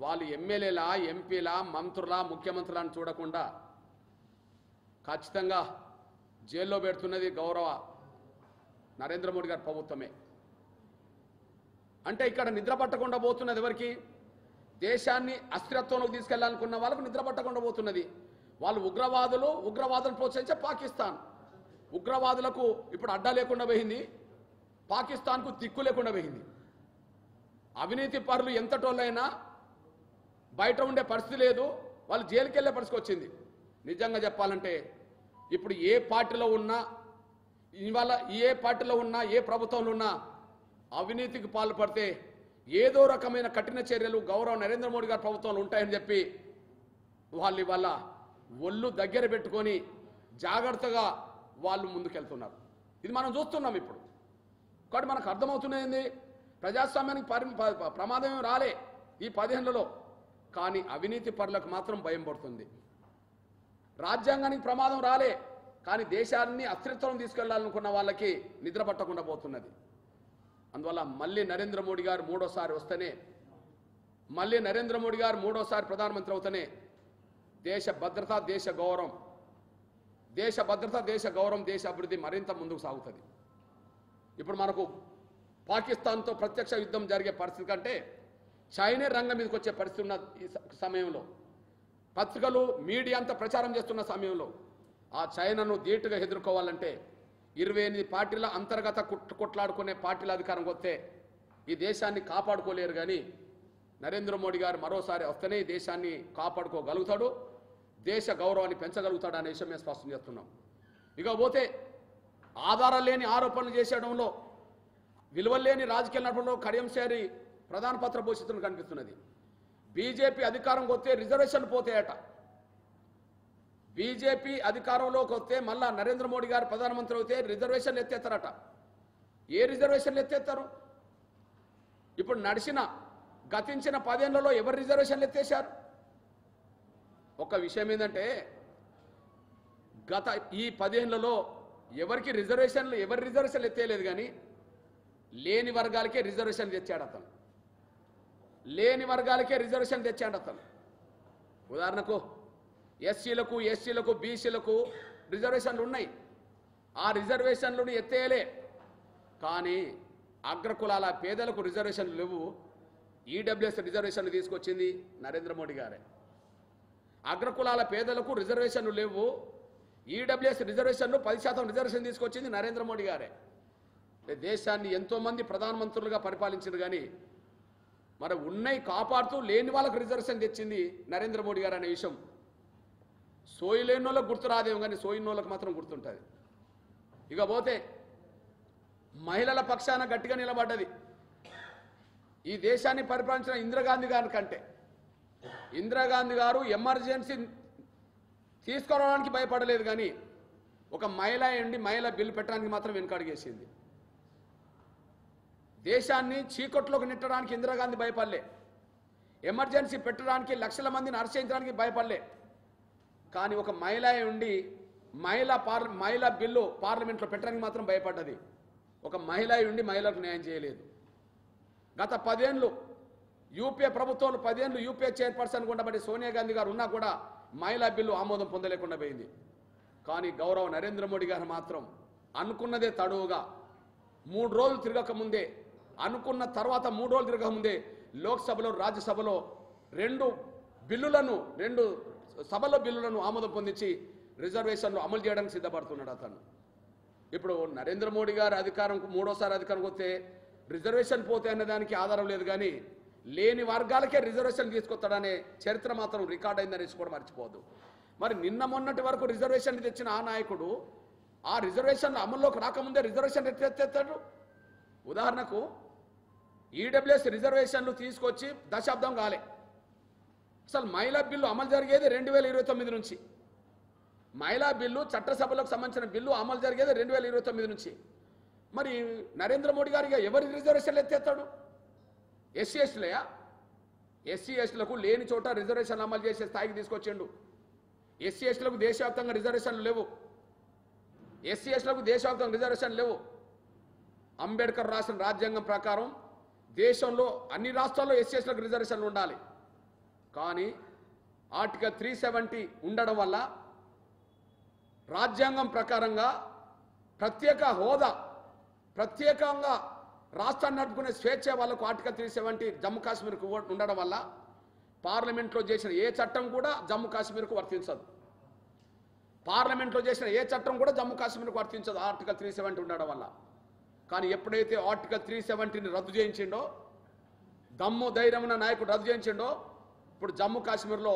వాళ్ళు ఎమ్మెల్యేలా, ఎంపీలా, మంత్రులా, ముఖ్యమంత్రులను చూడకుండా ఖచ్చితంగా జైల్లో పెడుతున్నది గౌరవ నరేంద్ర మోడీ గారి ప్రభుత్వమే. అంటే ఇక్కడ నిద్ర పట్టకుండా పోతున్నది ఎవరికి? దేశాన్ని అస్థిరత్వంలోకి తీసుకెళ్లాలనుకున్న వాళ్ళకు నిద్ర పట్టకుండా పోతున్నది. వాళ్ళు ఉగ్రవాదులను ప్రోత్సహించే పాకిస్తాన్ ఉగ్రవాదులకు ఇప్పుడు అడ్డా లేకుండా పోయింది, పాకిస్తాన్కు దిక్కు లేకుండా పోయింది. అవినీతి పరులు ఎంతటోళ్ళైనా బయట ఉండే పరిస్థితి లేదు, వాళ్ళు జైలుకి వెళ్ళే పరిస్థితి వచ్చింది. నిజంగా చెప్పాలంటే ఇప్పుడు ఏ పార్టీలో ఉన్నా, ఇవాళ ఏ పార్టీలో ఉన్నా, ఏ ప్రభుత్వంలో ఉన్నా అవినీతికి పాల్పడితే ఏదో రకమైన కఠిన చర్యలు గౌరవ నరేంద్ర మోడీ గారి ప్రభుత్వంలో ఉంటాయని చెప్పి వాళ్ళు ఇవాళ ఒళ్ళు దగ్గర పెట్టుకొని జాగ్రత్తగా వాళ్ళు ముందుకెళ్తున్నారు. ఇది మనం చూస్తున్నాం ఇప్పుడు. కాబట్టి మనకు అర్థమవుతున్నది, ప్రజాస్వామ్యానికి ప్రమాదం రాలే ఈ 10 ఏళ్లలో, కానీ అవినీతి పరులకు మాత్రం భయం పడుతుంది. రాజ్యాంగానికి ప్రమాదం రాలే, కానీ దేశాన్ని అస్థిరత్వం తీసుకెళ్లాలనుకున్న వాళ్ళకి నిద్ర పట్టకుండా పోతున్నది. అందువల్ల మళ్ళీ నరేంద్ర మోడీ గారు మూడోసారి ప్రధానమంత్రి అవుతేనే దేశ భద్రత, దేశ గౌరవం, దేశ అభివృద్ధి మరింత ముందుకు సాగుతుంది. ఇప్పుడు మనకు పాకిస్తాన్తో ప్రత్యక్ష యుద్ధం జరిగే పరిస్థితి కంటే చైనా రంగం మీదకి వచ్చే పరిస్థితి ఉన్న ఈ సమయంలో, పత్రికలు, మీడియా అంతా ప్రచారం చేస్తున్న సమయంలో ఆ చైనాను ధీటుగా ఎదుర్కోవాలంటే 28 పార్టీల అంతర్గత కొట్లాడుకునే పార్టీల అధికారం వస్తే ఈ దేశాన్ని కాపాడుకోలేరు. కానీ నరేంద్ర మోడీ గారు మరోసారి వస్తేనే ఈ దేశాన్ని కాపాడుకోగలుగుతాడు, దేశ గౌరవాన్ని పెంచగలుగుతాడు అనే విషయం మేము స్పష్టం చేస్తున్నాం. ఇకపోతే ఆధారాలు లేని ఆరోపణలు చేసేయడంలో, విలువలేని రాజకీయ నడపడంలో కడియం శ్యారి ప్రధాన పాత్ర పోషిస్తున్నట్టు కనిపిస్తున్నది. బీజేపీ అధికారం వస్తే రిజర్వేషన్లు పోతాయట. బీజేపీ అధికారంలోకి వస్తే మళ్ళా నరేంద్ర మోడీ గారు ప్రధానమంత్రి అయితే రిజర్వేషన్లు ఎత్తేస్తారట. ఏ రిజర్వేషన్లు ఎత్తేస్తారు? ఇప్పుడు గతించిన 10 ఏళ్లలో ఎవరు రిజర్వేషన్లు ఎత్తేశారు? ఒక విషయం ఏంటంటే గత ఈ 10 ఏళ్లలో ఎవరి రిజర్వేషన్లు ఎత్తేయలేదు, కానీ లేని వర్గాలకే రిజర్వేషన్ తెచ్చాడు అతను. ఉదాహరణకు ఎస్సీలకు, బీసీలకు రిజర్వేషన్లు ఉన్నాయి. ఆ రిజర్వేషన్లను ఎత్తేయలే. కానీ అగ్రకులాల పేదలకు రిజర్వేషన్లు లేవు. ఈడబ్ల్యూఎస్ రిజర్వేషన్లు తీసుకొచ్చింది నరేంద్ర మోడీ గారే. అగ్రకులాల పేదలకు రిజర్వేషన్లు లేవు, ఈడబ్ల్యూఎస్ రిజర్వేషన్లు 10% రిజర్వేషన్ తీసుకొచ్చింది నరేంద్ర మోడీ గారే. దేశాన్ని ఎంతోమంది ప్రధానమంత్రులుగా పరిపాలించారు, కానీ మరి ఉన్నాయి కాపాడుతూ లేని వాళ్ళకు రిజర్వేషన్ తెచ్చింది నరేంద్ర మోడీ గారు అనే విషయం సోయిలేని వాళ్ళకు గుర్తు రాదేమో, కానీ సోయిన వాళ్ళకు మాత్రం గుర్తుంటుంది. ఇకపోతే మహిళల పక్షాన గట్టిగా నిలబడ్డది ఈ దేశాన్ని పరిపాలించిన ఇందిరాగాంధీ గారి కంటే. ఇందిరాగాంధీ గారు ఎమర్జెన్సీ తీసుకురావడానికి భయపడలేదు, కానీ ఒక మహిళ బిల్లు పెట్టడానికి మాత్రం వెనుకడుగేసింది. దేశాన్ని చీకట్లోకి నెట్టడానికి ఇందిరాగాంధీ భయపడలే, ఎమర్జెన్సీ పెట్టడానికి లక్షల మందిని అరెస్ట్ భయపడలే. కానీ ఒక మహిళా బిల్లు పార్లమెంట్లో పెట్టడానికి మాత్రం భయపడ్డది. ఒక మహిళలకు న్యాయం చేయలేదు. గత 10 ఏళ్ళు యూపీఏ ప్రభుత్వంలో 10 ఏళ్ళు యూపీఏ చైర్పర్సన్ ఉండబడి సోనియా గాంధీ గారు ఉన్నా కూడా మహిళా బిల్లు ఆమోదం పొందలేకుండా పోయింది. కానీ గౌరవ నరేంద్ర మోడీ గారు మాత్రం అనుకున్నదే తడువుగా 3 రోజులు తిరగకముందే, అనుకున్న తర్వాత 3 రోజులు తిరగకముందే లోక్సభలో రాజ్యసభలో 2 సభలో బిల్లులను ఆమోదం పొందించి రిజర్వేషన్లు అమలు చేయడానికి సిద్ధపడుతున్నాడు అతను. ఇప్పుడు నరేంద్ర మోడీ గారు మూడోసారి అధికారం వస్తే రిజర్వేషన్ పోతే అన్నదానికి ఆధారం లేదు, కానీ లేని వర్గాలకే రిజర్వేషన్ తీసుకొస్తాడనే చరిత్ర మాత్రం రికార్డ్ అయిందనేసి కూడా మర్చిపోవద్దు. మరి నిన్న మొన్నటి వరకు రిజర్వేషన్ తెచ్చిన ఆ నాయకుడు ఆ రిజర్వేషన్ అమల్లోకి రాకముందే రిజర్వేషన్ ఎత్తేస్తాడు. ఉదాహరణకు ఈడబ్ల్యూఎస్ రిజర్వేషన్లు తీసుకొచ్చి దశాబ్దం కాలే. అసలు మహిళా బిల్లు అమలు జరిగేది 2029 నుంచి. మహిళా బిల్లు చట్టసభలకు సంబంధించిన బిల్లు అమలు జరిగేది 2029 నుంచి. మరి నరేంద్ర మోడీ గారిగా ఎవరి రిజర్వేషన్లు ఎత్తేస్తాడు? ఎస్సీ ఎస్టీలయా? ఎస్సీ ఎస్టీలకు లేని చోట రిజర్వేషన్లు అమలు చేసే స్థాయికి తీసుకొచ్చిండు. ఎస్సీ ఎస్టీలకు దేశవ్యాప్తంగా రిజర్వేషన్లు లేవు. ఎస్సీ ఎస్టీలకు దేశవ్యాప్తంగా రిజర్వేషన్లు లేవు. అంబేద్కర్ రాసిన రాజ్యాంగం ప్రకారం దేశంలో అన్ని రాష్ట్రాల్లో ఎస్సీ ఎస్టీలకు రిజర్వేషన్లు ఉండాలి. కానీ ఆర్టికల్ 370 ఉండడం వల్ల రాజ్యాంగం ప్రకారంగా ప్రత్యేక హోదా, ప్రత్యేకంగా రాష్ట్రాన్ని నడుపుకునే స్వేచ్ఛ వాళ్ళకు ఆర్టికల్ 370 జమ్మూ కాశ్మీర్కు ఉండడం వల్ల పార్లమెంట్లో చేసిన ఏ చట్టం కూడా జమ్మూ కాశ్మీర్కు వర్తించదు. పార్లమెంట్లో చేసిన ఏ చట్టం కూడా జమ్మూ కాశ్మీర్కు వర్తించదు ఆర్టికల్ 370 ఉండడం వల్ల. కానీ ఎప్పుడైతే ఆర్టికల్ 370ని రద్దు చేయించిండో, దమ్ము ధైర్యం ఉన్న నాయకుడు రద్దు చేయించిండో, ఇప్పుడు జమ్మూ కాశ్మీర్లో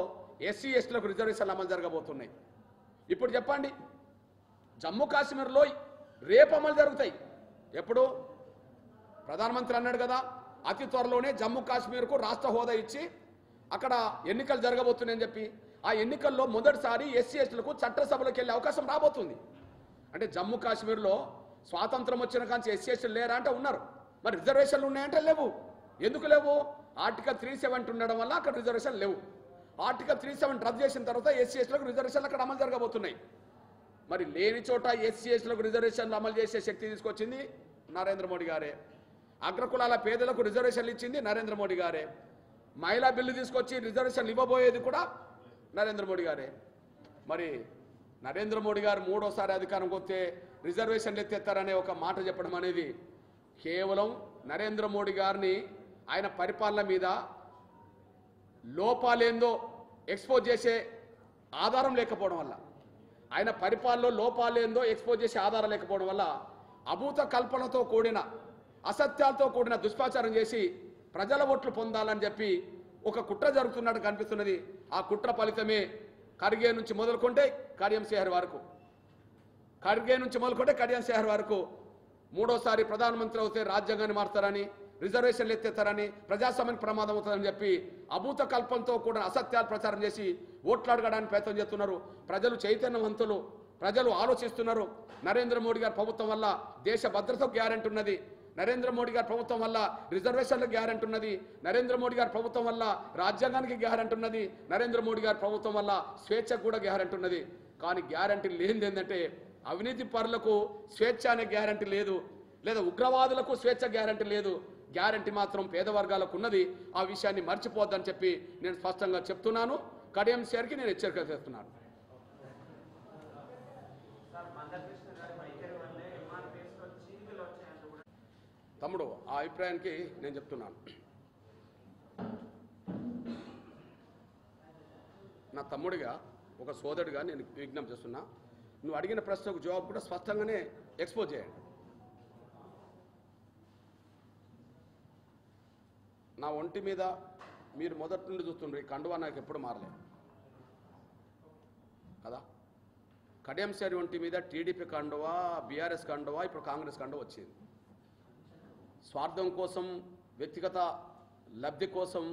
ఎస్సీ ఎస్టీలకు రిజర్వేషన్లు అమలు జరగబోతున్నాయి. ఇప్పుడు చెప్పండి, జమ్మూ కాశ్మీర్లో రేపు అమలు జరుగుతాయి. ఎప్పుడు? ప్రధానమంత్రి అన్నాడు కదా, అతి త్వరలోనే జమ్మూ కాశ్మీర్కు రాష్ట్ర హోదా ఇచ్చి అక్కడ ఎన్నికలు జరగబోతున్నాయని చెప్పి. ఆ ఎన్నికల్లో మొదటిసారి ఎస్సీ ఎస్టీలకు చట్టసభలోకి వెళ్ళే అవకాశం రాబోతుంది. అంటే జమ్మూ కాశ్మీర్లో స్వాతంత్రం వచ్చిన కాంచి ఎస్సీ ఎస్టీలు లేరా అంటే ఉన్నారు. మరి రిజర్వేషన్లు ఉన్నాయంటే లేవు. ఎందుకు లేవు? ఆర్టికల్ 370 ఉండడం వల్ల అక్కడ రిజర్వేషన్ లేవు. ఆర్టికల్ 370 రద్దు చేసిన తర్వాత ఎస్సీ ఎస్టీలకు రిజర్వేషన్లు అక్కడ అమలు జరగబోతున్నాయి. మరి లేని చోట ఎస్సీ ఎస్టీలకు రిజర్వేషన్లు అమలు చేసే శక్తి తీసుకొచ్చింది నరేంద్ర మోడీ గారే. అగ్రకులాల పేదలకు రిజర్వేషన్లు ఇచ్చింది నరేంద్ర మోడీ గారే. మహిళా బిల్లు తీసుకొచ్చి రిజర్వేషన్లు ఇవ్వబోయేది కూడా నరేంద్ర మోడీ గారే. మరి నరేంద్ర మోడీ గారు మూడోసారి అధికారంకి వస్తే రిజర్వేషన్లు ఎత్తేస్తారనే ఒక మాట చెప్పడం అనేది కేవలం నరేంద్ర మోడీ గారిని ఆయన పరిపాలన మీద లోపాలేందో ఎక్స్పోజ్ చేసే ఆధారం లేకపోవడం వల్ల, ఆయన పరిపాలనలో లోపాలేందో ఎక్స్పోజ్ చేసే ఆధారం లేకపోవడం వల్ల అభూత కల్పనతో కూడిన, అసత్యాలతో కూడిన దుష్ప్రచారం చేసి ప్రజల ఓట్లు పొందాలని చెప్పి ఒక కుట్ర జరుగుతున్నట్టు కనిపిస్తున్నది. ఆ కుట్ర ఫలితమే ఖర్గే నుంచి మొదలుకుంటే కడియం శ్రీహరి వరకు, ఖర్గే నుంచి మొదలుకుంటే కడియం శ్రీహరి వరకు మూడోసారి ప్రధానమంత్రి అవుతే రాజ్యాంగాన్ని మారుతారని, రిజర్వేషన్లు ఎత్తేస్తారని, ప్రజాస్వామ్యానికి ప్రమాదం అవుతుందని చెప్పి అభూత కల్పంతో కూడా అసత్యాలు ప్రచారం చేసి ఓట్లు అడగడానికి ప్రయత్నం చేస్తున్నారు. ప్రజలు చైతన్యవంతులు, ప్రజలు ఆలోచిస్తున్నారు. నరేంద్ర మోడీ గారి ప్రభుత్వం వల్ల దేశ భద్రతకు గ్యారెంటీ ఉన్నది. నరేంద్ర మోడీ గారి ప్రభుత్వం వల్ల రిజర్వేషన్లకు గ్యారెంటీ ఉన్నది. నరేంద్ర మోడీ గారి ప్రభుత్వం వల్ల రాజ్యాంగానికి గ్యారెంటీ ఉన్నది. నరేంద్ర మోడీ గారి ప్రభుత్వం వల్ల స్వేచ్ఛకు కూడా గ్యారెంటీ ఉన్నది. కానీ గ్యారెంటీ లేనిది ఏంటంటే అవినీతి పరులకు స్వేచ్ఛ అనే గ్యారెంటీ లేదు, లేదా ఉగ్రవాదులకు స్వేచ్ఛ గ్యారెంటీ లేదు. గ్యారెంటీ మాత్రం పేదవర్గాలకు ఉన్నది. ఆ విషయాన్ని మర్చిపోద్దని చెప్పి నేను స్పష్టంగా చెప్తున్నాను. కడియం శ్రీహరికి నేను హెచ్చరిక చేస్తున్నాను. తమ్ముడు, ఆ అభిప్రాయానికి నేను చెప్తున్నాను. నా తమ్ముడిగా, ఒక సోదరుడిగా నేను విజ్ఞప్తి చేస్తున్నా, నువ్వు అడిగిన ప్రశ్నకు జవాబు కూడా స్పష్టంగానే ఎక్స్పోజ్ చేయండి. నా ఒంటి మీద మీరు మొదటి నుండి చూస్తుండ్రు, ఈ కండువా నాకు ఎప్పుడు మారలేదు కదా. కడియం శ్రీహరి ఒంటి మీద టీడీపీ కండువా, బీఆర్ఎస్ కండువా, ఇప్పుడు కాంగ్రెస్ కండువా వచ్చింది. స్వార్థం కోసం, వ్యక్తిగత లబ్ధి కోసం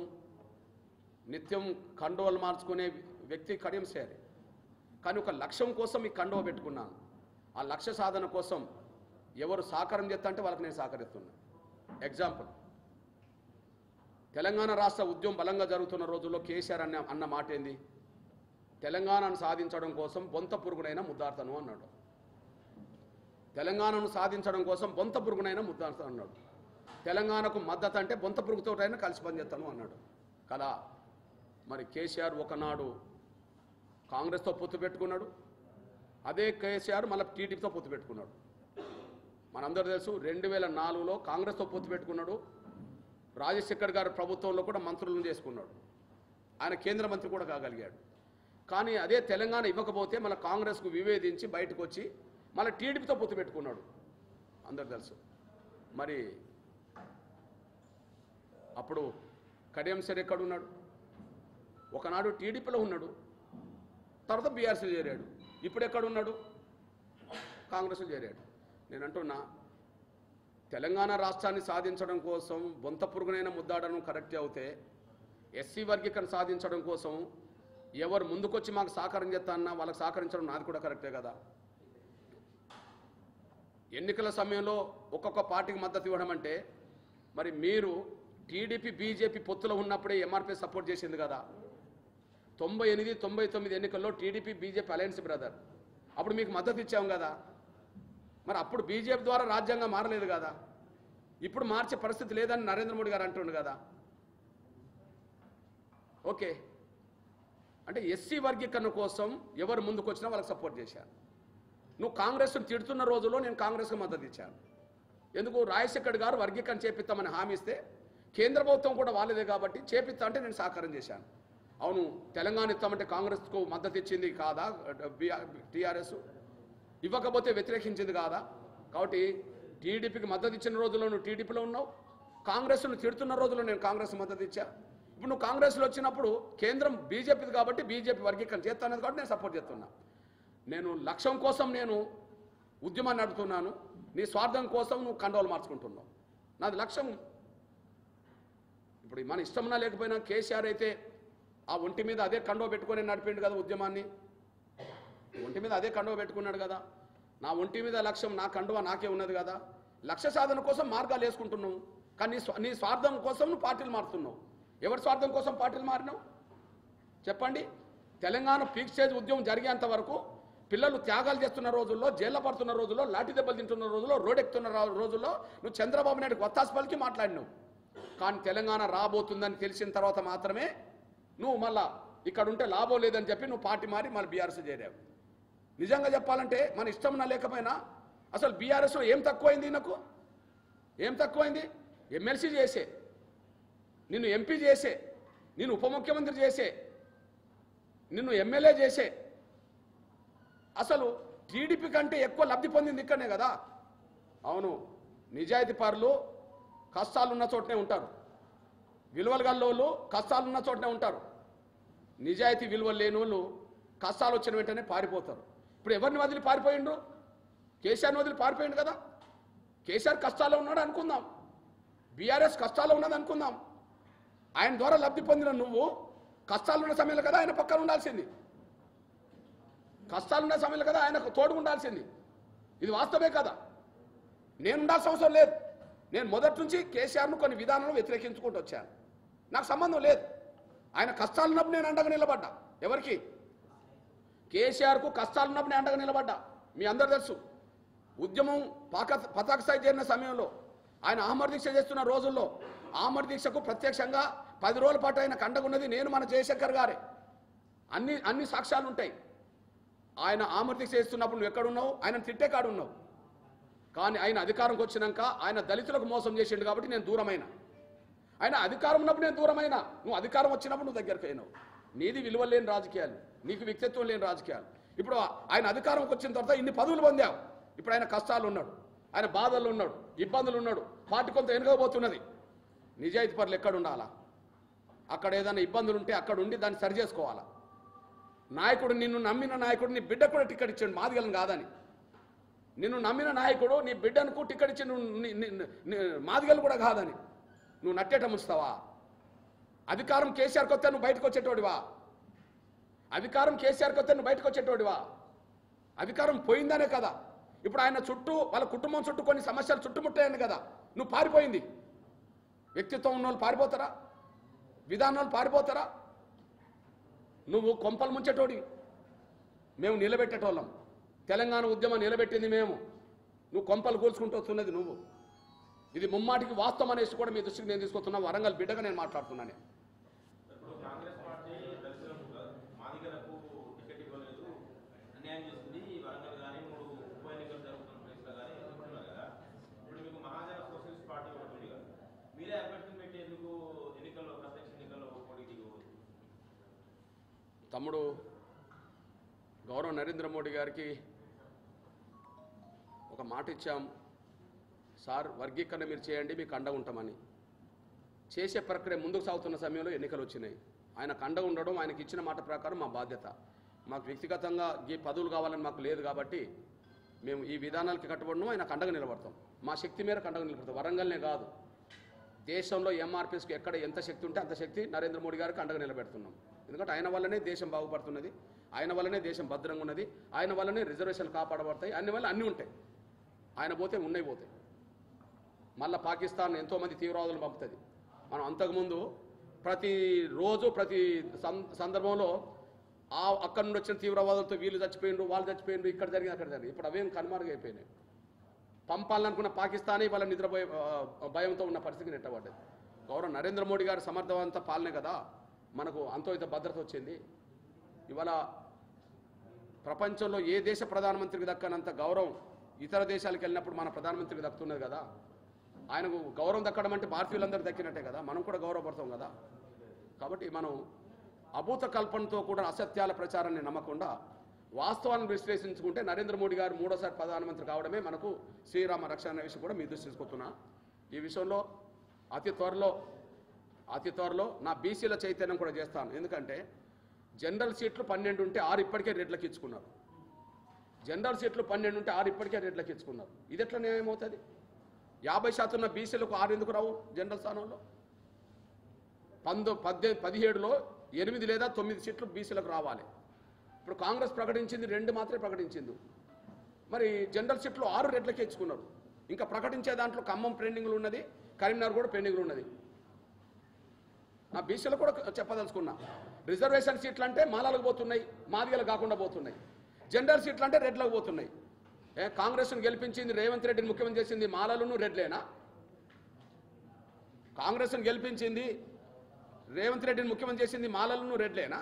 నిత్యం కండువలు మార్చుకునే వ్యక్తి కడియం శ్రీహరి. కానీ ఒక లక్ష్యం కోసం ఈ కండువ పెట్టుకున్నాను. ఆ లక్ష్య సాధన కోసం ఎవరు సహకారం చేస్తా అంటే వాళ్ళకి నేను సహకరిస్తున్నాను. ఎగ్జాంపుల్, తెలంగాణ రాష్ట్ర ఉద్యమం బలంగా జరుగుతున్న రోజుల్లో కేసీఆర్ అన్న మాట ఏంది? తెలంగాణను సాధించడం కోసం బొంత పురుగునైనా ముద్దాడతాను అన్నాడు. తెలంగాణను సాధించడం కోసం బొంత పురుగునైనా ముద్దాడతాను అన్నాడు. తెలంగాణకు మద్దతు అంటే బొంత పురుగుతోటైనా కలిసి పనిచేస్తాను అన్నాడు కదా. మరి కేసీఆర్ ఒకనాడు కాంగ్రెస్తో పొత్తు పెట్టుకున్నాడు, అదే కేసీఆర్ మళ్ళీ టీడీపీతో పొత్తు పెట్టుకున్నాడు. మనందరూ తెలుసు 2004లో కాంగ్రెస్తో పొత్తు పెట్టుకున్నాడు. రాజశేఖర్ గారి ప్రభుత్వంలో కూడా మంత్రులను చేసుకున్నాడు, ఆయన కేంద్ర మంత్రి కూడా కాగలిగాడు. కానీ అదే తెలంగాణ ఇవ్వకపోతే మళ్ళీ కాంగ్రెస్కు వివేదించి బయటకు వచ్చి మళ్ళీ టీడీపీతో పొత్తు పెట్టుకున్నాడు, అందరు తెలుసు. మరి అప్పుడు కడియం సర్ ఎక్కడున్నాడు? ఒకనాడు టీడీపీలో ఉన్నాడు, తర్వాత బీఆర్సీలో చేరాడు. ఇప్పుడు ఎక్కడున్నాడు? కాంగ్రెస్లో చేరాడు. నేను అంటున్నా, తెలంగాణ రాష్ట్రాన్ని సాధించడం కోసం బొంత పురుగునైనా ముద్దాడడం కరెక్టే అవుతే, ఎస్సీ వర్గీకరణ సాధించడం కోసం ఎవరు ముందుకొచ్చి మాకు సహకారం చేస్తానన్నా వాళ్ళకి సహకరించడం నాది కూడా కరెక్టే కదా. ఎన్నికల సమయంలో ఒక్కొక్క పార్టీకి మద్దతు ఇవ్వడం అంటే, మరి మీరు టీడీపీ బీజేపీ పొత్తులో ఉన్నప్పుడే ఎంఆర్పీ సపోర్ట్ చేసింది కదా. 98, 99 ఎన్నికల్లో టీడీపీ బీజేపీ అలయన్స్ బ్రదర్, అప్పుడు మీకు మద్దతు ఇచ్చాం కదా. మరి అప్పుడు బీజేపీ ద్వారా రాజ్యాంగం మారలేదు కదా, ఇప్పుడు మార్చే పరిస్థితి లేదని నరేంద్ర మోడీ గారు అంటుండు కదా. ఓకే, అంటే ఎస్సీ వర్గీకరణ కోసం ఎవరు ముందుకు వచ్చినా వాళ్ళకి సపోర్ట్ చేశాను. నువ్వు కాంగ్రెస్ను తిడుతున్న రోజుల్లో నేను కాంగ్రెస్కి మద్దతు ఇచ్చాను. ఎందుకు? రాజశేఖర్ గారు వర్గీకరణ చేపిస్తామని హామీ ఇస్తే కేంద్ర ప్రభుత్వం కూడా వాళ్ళదే కాబట్టి చేపిస్తా అంటే నేను సహకారం చేశాను. అవును, తెలంగాణ ఇస్తామంటే కాంగ్రెస్కు మద్దతు ఇచ్చింది కాదా టీఆర్ఎస్? ఇవ్వకపోతే వ్యతిరేకించింది కాదా? కాబట్టి టీడీపీకి మద్దతు ఇచ్చిన రోజుల్లో నువ్వు టీడీపీలో ఉన్నావు, కాంగ్రెస్ను తిడుతున్న రోజుల్లో నేను కాంగ్రెస్ మద్దతు ఇచ్చా. ఇప్పుడు నువ్వు కాంగ్రెస్లో వచ్చినప్పుడు కేంద్రం బీజేపీది కాబట్టి బీజేపీ వర్గీకరణ చేస్తానది కాబట్టి నేను సపోర్ట్ చేస్తున్నా. నేను లక్ష్యం కోసం నేను ఉద్యమాన్ని నడుపుతున్నాను, నీ స్వార్థం కోసం నువ్వు కండోలు మార్చుకుంటున్నావు. నాది లక్ష్యం. ఇప్పుడు మన ఇష్టమన్నా లేకపోయినా కేసీఆర్ అయితే ఆ ఒంటి మీద అదే కండవ పెట్టుకొని నడిపిండు కదా ఉద్యమాన్ని, ఒంటి మీద అదే కండవ పెట్టుకున్నాడు కదా. నా ఒంటి మీద లక్ష్యం, నా కండువ నాకే ఉన్నది కదా. లక్ష్య సాధన కోసం మార్గాలు వేసుకుంటున్నావు, కానీ నీ స్వార్థం కోసం నువ్వు పార్టీలు మారుతున్నావు. ఎవరి స్వార్థం కోసం పార్టీలు మారినావు చెప్పండి? తెలంగాణ పీక్ స్టేజ్ ఉద్యమం జరిగేంత వరకు పిల్లలు త్యాగాలు చేస్తున్న రోజుల్లో, జైల్లో పడుతున్న రోజుల్లో, లాఠీ దెబ్బలు తింటున్న రోజుల్లో, రోడ్ ఎక్కుతున్న రోజుల్లో నువ్వు చంద్రబాబు నాయుడు ఒత్తాసు పలికి మాట్లాడినావు. కానీ తెలంగాణ రాబోతుందని తెలిసిన తర్వాత మాత్రమే నువ్వు మళ్ళా ఇక్కడ ఉంటే లాభం లేదని చెప్పి నువ్వు పార్టీ మారి మళ్ళీ బీఆర్ఎస్ చేరావు. నిజంగా చెప్పాలంటే మన ఇష్టం లేకపోయినా అసలు బీఆర్ఎస్లో ఏం తక్కువైంది? నాకు ఏం తక్కువైంది? ఎమ్మెల్సీ చేసే, నిన్ను ఎంపీ చేసే, నిన్ను ఉప ముఖ్యమంత్రి చేసే, నిన్ను ఎమ్మెల్యే చేసే, అసలు టీడీపీ కంటే ఎక్కువ లబ్ధి పొందింది ఇక్కడనే కదా. అవును, నిజాయితీ పరులు కష్టాలున్న చోటనే ఉంటారు, విలువలు గల్లోళ్ళు కష్టాలున్న చోటనే ఉంటారు. నిజాయితీ విలువలు లేని వాళ్ళు కష్టాలు వచ్చిన వెంటనే పారిపోతారు. ఇప్పుడు ఎవరిని వదిలి పారిపోయిండు? కేసీఆర్ని వదిలి పారిపోయిండు కదా. కేసీఆర్ కష్టాల్లో ఉన్నాడు అనుకుందాం, బీఆర్ఎస్ కష్టాల్లో ఉన్నది అనుకుందాం. ఆయన ద్వారా లబ్ధి పొందిన నువ్వు కష్టాలున్న సమయంలో కదా ఆయన పక్కన ఉండాల్సింది, కష్టాలున్న సమయంలో కదా ఆయనకు తోడు ఉండాల్సింది. ఇది వాస్తవే కదా. నేను ఉండాల్సిన అవసరం లేదు. నేను మొదటి నుంచి కేసీఆర్ను కొన్ని విధానాలను వ్యతిరేకించుకుంటూ వచ్చాను, నాకు సంబంధం లేదు. ఆయన కష్టాలున్నప్పుడు నేను అండగా నిలబడ్డా. ఎవరికి? కేసీఆర్కు కష్టాలున్నప్పుడు నేను అండగా నిలబడ్డా. మీ అందరూ తెలుసు, ఉద్యమం పతాక స్థాయి చేరిన సమయంలో, ఆయన ఆమర దీక్ష చేస్తున్న రోజుల్లో, ఆమర దీక్షకు ప్రత్యక్షంగా 10 రోజుల పాటు ఆయన కండగున్నది నేను, మన జయశంకర్ గారే. అన్ని సాక్ష్యాలు ఉంటాయి. ఆయన ఆమర దీక్ష చేస్తున్నప్పుడు నువ్వు ఎక్కడున్నావు? ఆయన తిట్టే కాడు ఉన్నావు. కానీ ఆయన అధికారంకి వచ్చినాక ఆయన దళితులకు మోసం చేసిండు కాబట్టి నేను దూరమైన. ఆయన అధికారం ఉన్నప్పుడు నేను దూరమైన, నువ్వు అధికారం వచ్చినప్పుడు నువ్వు దగ్గరికి అయినావు. నీది విలువ లేని రాజకీయాలు, నీకు వ్యక్తిత్వం లేని రాజకీయాలు. ఇప్పుడు ఆయన అధికారంకి వచ్చిన తర్వాత ఇన్ని పదవులు పొందావు. ఇప్పుడు ఆయన కష్టాలు ఉన్నాడు, ఆయన బాధలు ఉన్నాడు, ఇబ్బందులు ఉన్నాడు, పార్టీ కొంత వెనుకపోతున్నది. నిజాయితీ పరులు ఎక్కడ ఉండాలా? అక్కడ ఏదైనా ఇబ్బందులు ఉంటే అక్కడ ఉండి దాన్ని సరి చేసుకోవాలా. నాయకుడు, నిన్ను నమ్మిన నాయకుడు నీ బిడ్డ కూడా టికెట్ ఇచ్చాడు, మాదిగలను కాదని. నిన్ను నమ్మిన నాయకుడు నీ బిడ్డనుకు టికెట్ ఇచ్చి మాదిగలు కూడా కాదని నువ్వు నట్టేట ముంచుతావా? అధికారం కేసీఆర్కి వస్తే నువ్వు బయటకు వచ్చేటోడివా? అధికారం కేసీఆర్కి వస్తే నువ్వు బయటకు వచ్చేటోడివా? అధికారం పోయిందనే కదా ఇప్పుడు ఆయన చుట్టూ, వాళ్ళ కుటుంబం చుట్టూ కొన్ని సమస్యలు చుట్టుముట్టాయని కదా నువ్వు పారిపోయింది. వ్యక్తిత్వం ఉన్న వాళ్ళు పారిపోతారా? విధానాలు పారిపోతారా? నువ్వు కొంపలు ముంచేటోడి, మేము నిలబెట్టేటోళ్ళం. తెలంగాణ ఉద్యమం నిలబెట్టింది మేము, నువ్వు కొంపలు కూల్చుకుంటూ వస్తున్నది నువ్వు. ఇది ముమ్మాటికి వాస్తవం అనేసి కూడా మీ దృష్టికి నేను తీసుకొస్తున్నా. వరంగల్ బిడ్డగా నేను మాట్లాడుతున్నాను. తమ్ముడు గౌరవ నరేంద్ర మోడీ గారికి ఒక మాట ఇచ్చాం, సార్ వర్గీకరణ మీరు చేయండి, మీకు అండగా ఉంటామని. చేసే ప్రక్రియ ముందుకు సాగుతున్న సమయంలో ఎన్నికలు వచ్చినాయి. ఆయనకు అండగా ఉండడం, ఆయనకి ఇచ్చిన మాట ప్రకారం మా బాధ్యత. మాకు వ్యక్తిగతంగా ఈ పదవులు కావాలని మాకు లేదు కాబట్టి మేము ఈ విధానాలకి కట్టుబడడం, ఆయనకు అండగా నిలబడతాం. మా శక్తి మేరకు అండగా నిలబడతాం. వరంగల్నే కాదు, దేశంలో ఎంఆర్పీఎస్కి ఎక్కడ ఎంత శక్తి ఉంటే అంత శక్తి నరేంద్ర మోడీ గారికి అండగా నిలబెడుతున్నాం. ఎందుకంటే ఆయన వల్లనే దేశం బాగుపడుతున్నది, ఆయన వల్లనే దేశం భద్రంగా ఉన్నది, ఆయన వల్లనే రిజర్వేషన్లు కాపాడబడతాయి, అన్ని వల్ల అన్నీ ఉంటాయి. ఆయన పోతే ఉన్నాయి పోతాయి. మళ్ళీ పాకిస్తాన్ ఎంతోమంది తీవ్రవాదులు పంపుతుంది. మనం అంతకుముందు ప్రతిరోజు ప్రతి సందర్భంలో అక్కడి నుండి వచ్చిన తీవ్రవాదులతో వీళ్ళు చచ్చిపోయిండ్రు, వాళ్ళు చచ్చిపోయిండ్రు, ఇక్కడ జరిగింది అక్కడ జరిగింది. ఇప్పుడు అవేం కనుమరుగైపోయినాయి. పంపాలనుకున్న పాకిస్తానీ వాళ్ళ నిద్రపోయే భయంతో ఉన్న పరిస్థితికి నెట్టబడ్డది. గౌరవ నరేంద్ర మోడీ గారు సమర్థవంత పాలనే కదా మనకు అంతో ఇంత భద్రత వచ్చింది. ఇవాళ ప్రపంచంలో ఏ దేశ ప్రధానమంత్రికి దక్కనంత గౌరవం ఇతర దేశాలకు వెళ్ళినప్పుడు మన ప్రధానమంత్రికి దక్కుతున్నది కదా. ఆయనకు గౌరవం దక్కడం అంటే భారతీయులందరూ దక్కినట్టే కదా, మనం కూడా గౌరవపడతాం కదా. కాబట్టి మనం అభూత కల్పనతో కూడా అసత్యాల ప్రచారాన్ని నమ్మకుండా వాస్తవాలను విశ్లేషించుకుంటే నరేంద్ర మోడీ గారు మూడోసారి ప్రధానమంత్రి కావడమే మనకు శ్రీరామ రక్షణ అనే విషయం కూడా మీ దృష్టి తీసుకొస్తున్నా. ఈ విషయంలో అతి త్వరలో నా బీసీల చైతన్యం కూడా చేస్తాను. ఎందుకంటే జనరల్ సీట్లు 12 ఉంటే 6 ఇప్పటికే రెడ్లకు ఇచ్చుకున్నారు. జనరల్ సీట్లు 12 ఉంటే 6 ఇప్పటికే రెడ్లకు ఇచ్చుకున్నారు. ఇది ఎట్లా న్యాయం అవుతుంది? 50% ఉన్న బీసీలకు 6 ఎందుకు రావు జనరల్ స్థానంలో? 17లో 8 లేదా 9 సీట్లు బీసీలకు రావాలి. ఇప్పుడు కాంగ్రెస్ ప్రకటించింది 2 మాత్రమే ప్రకటించింది. మరి జనరల్ సీట్లు 6 రెడ్లకే ఇచ్చుకున్నారు. ఇంకా ప్రకటించే దాంట్లో ఖమ్మం పెండింగ్లు ఉన్నది, కరీంనగర్ కూడా పెండింగ్లు ఉన్నది. నా బీసీలు కూడా చెప్పదలుచుకున్నా, రిజర్వేషన్ సీట్లు అంటే మాలలకు పోతున్నాయి, మాదిగలకు కాకుండా పోతున్నాయి. జనరల్ సీట్లు అంటే రెడ్లకు పోతున్నాయి. కాంగ్రెస్ను గెలిపించింది రేవంత్ రెడ్డిని ముఖ్యమంత్రి చేసింది మాలలను రెడ్లేనా? కాంగ్రెస్ను గెలిపించింది రేవంత్ రెడ్డిని ముఖ్యమంత్రి చేసింది మాలలను రెడ్లేనా?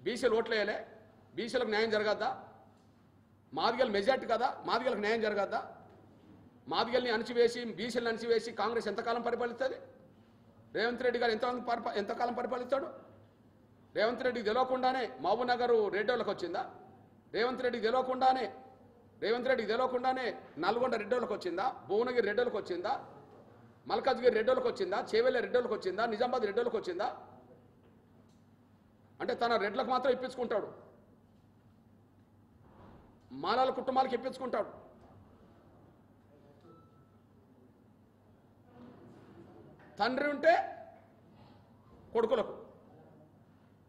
బీసీలు ఓట్లేయలే? బీసీలకు న్యాయం జరగద్దా? మాదిగలు మెజార్టీ కదా, మాదిగలకు న్యాయం జరగద్దా? మాదిగల్ని అణచివేసి బీసీలను అణచివేసి కాంగ్రెస్ ఎంతకాలం పరిపాలిస్తుంది? రేవంత్ రెడ్డి గారు ఎంతకాలం పరిపాలిస్తాడు? రేవంత్ రెడ్డికి తెలియకుండానే మహబూబ్నగర్ రెడ్డోళ్ళకి వచ్చిందా? రేవంత్ రెడ్డికి తెలియకుండానే నల్గొండ రెడ్డోళ్ళకి వచ్చిందా? భువనగిరి రెడ్డోళ్ళకి వచ్చిందా? మల్కాజ్గిరి రెడ్డోళ్ళకి వచ్చిందా? చేవెళ్ళ రెడ్డోళ్ళకి వచ్చిందా? నిజామాబాద్ రెడ్డోళ్ళకి వచ్చిందా? అంటే తన రెడ్లకు మాత్రం ఇప్పించుకుంటాడు, మాలాల కుటుంబాలకు ఇప్పించుకుంటాడు. తండ్రి ఉంటే కొడుకులకు,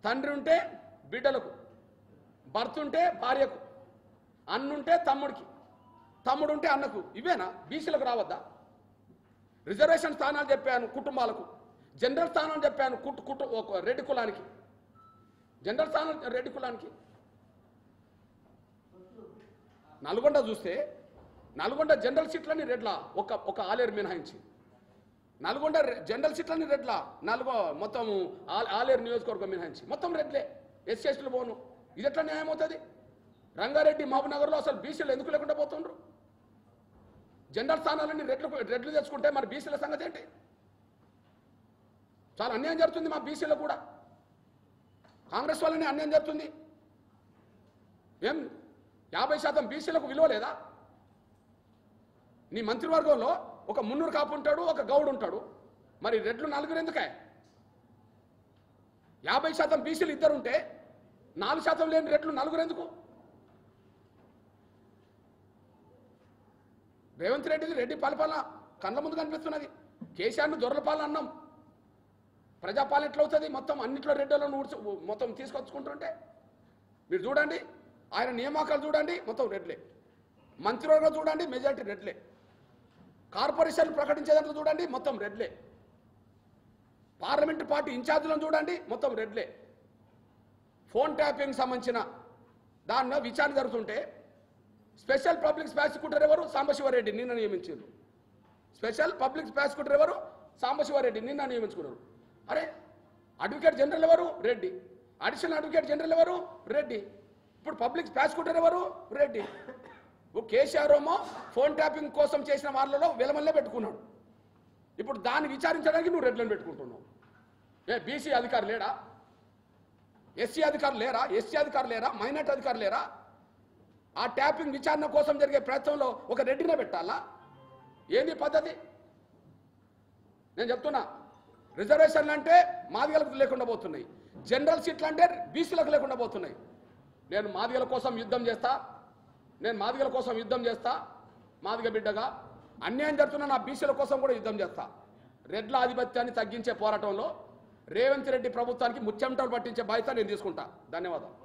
తండ్రి ఉంటే బిడ్డలకు, భర్త ఉంటే భార్యకు, అన్నుంటే తమ్ముడికి, తమ్ముడు ఉంటే అన్నకు. ఇవేనా? బీసీలకు రావద్దా? రిజర్వేషన్ స్థానాలు చెప్పాను కుటుంబాలకు, జనరల్ స్థానాలు చెప్పాను రెడ్డి కులానికి, జనరల్ స్థానం రెడ్డి కులానికి. నల్గొండ చూస్తే నల్గొండ జనరల్ సీట్లని రెడ్ల ఒక ఆలేరు మినహాయించి, నల్గొండ జనరల్ సీట్లని రెడ్ల మొత్తం ఆలేరు నియోజకవర్గం మినహాయించి మొత్తం రెడ్లే, ఎస్సీలు పోను. ఇది ఎట్లా న్యాయం అవుతుంది? రంగారెడ్డి మహబూబ్నగర్లో అసలు బీసీలు ఎందుకు లేకుండా పోతుండ్రు? జనరల్ స్థానాలన్నీ రెడ్లు తెచ్చుకుంటే మరి బీసీల సంగతి ఏంటి? చాలా అన్యాయం జరుగుతుంది మా బీసీలో కూడా. కాంగ్రెస్ వల్లనే అన్యాయం జరుగుతుంది. ఏం 50% బీసీలకు విలువ లేదా? నీ మంత్రివర్గంలో ఒక మున్నూరు కాపు ఉంటాడు, ఒక గౌడు ఉంటాడు, మరి రెడ్లు 4 ఎందుకే? 50% బీసీలు 2 ఉంటే 4% లేని రెడ్లు 4 ఎందుకు? రేవంత్ రెడ్డిది రెడ్డి పరిపాలన కళ్ళ ముందు కనిపిస్తున్నది. కేసీఆర్ను దొరల పాలన అన్నాం, ప్రజాపాలన ఎట్లా అవుతుంది? మొత్తం అన్నింటిలో రెడ్లను మొత్తం తీసుకొచ్చుకుంటుంటే మీరు చూడండి, ఆయన నియామకాలు చూడండి మొత్తం రెడ్లే, మంత్రివర్గం చూడండి మెజార్టీ రెడ్లే, కార్పొరేషన్ ప్రకటించేదాంట్లో చూడండి మొత్తం రెడ్లే, పార్లమెంటు పార్టీ ఇన్ఛార్జీలను చూడండి మొత్తం రెడ్లే. ఫోన్ ట్యాపింగ్ సంబంధించిన దానిలో విచారణ జరుగుతుంటే స్పెషల్ పబ్లిక్ ప్రాసిక్యూటర్ ఎవరు? సాంబశివరెడ్డి నిన్న నియమించారు. స్పెషల్ పబ్లిక్ ప్రాసిక్యూటర్ ఎవరు? సాంబశివారెడ్డి నిన్న నియమించుకున్నారు. అరే అడ్వకేట్ జనరల్ ఎవరు? రెడ్డి. అడిషనల్ అడ్వకేట్ జనరల్ ఎవరు? రెడ్డి. ఇప్పుడు పబ్లిక్ ప్రాసిక్యూటర్ ఎవరు? రెడ్డి. కేసీఆర్ ఏమో ఫోన్ ట్యాపింగ్ కోసం చేసిన వాళ్ళలో వెలమల్లే పెట్టుకున్నాడు. ఇప్పుడు దాన్ని విచారించడానికి నువ్వు రెడ్లను పెట్టుకుంటున్నావు. బీసీ అధికారులు లేడా? ఎస్సీ అధికారులు లేరా? ఎస్సీ అధికారులు లేరా? మైనార్టీ అధికారులు లేరా? ఆ ట్యాపింగ్ విచారణ కోసం జరిగే ప్రయత్నంలో ఒక రెడ్డినే పెట్టాలా? ఏంది పద్ధతి? నేను చెప్తున్నా, రిజర్వేషన్లు అంటే మాదిగలకు లేకుండా పోతున్నాయి, జనరల్ సీట్లు అంటే బీసీలకు లేకుండా పోతున్నాయి. నేను మాదిగల కోసం యుద్ధం చేస్తా, మాదిగ బిడ్డగా అన్యాయం జరుగుతున్న నా బీసీల కోసం కూడా యుద్ధం చేస్తా. రెడ్ల ఆధిపత్యాన్ని తగ్గించే పోరాటంలో రేవంత్ రెడ్డి ప్రభుత్వానికి ముచ్చెమటలు పట్టించే బాధ్యత నేను తీసుకుంటా. ధన్యవాదాలు.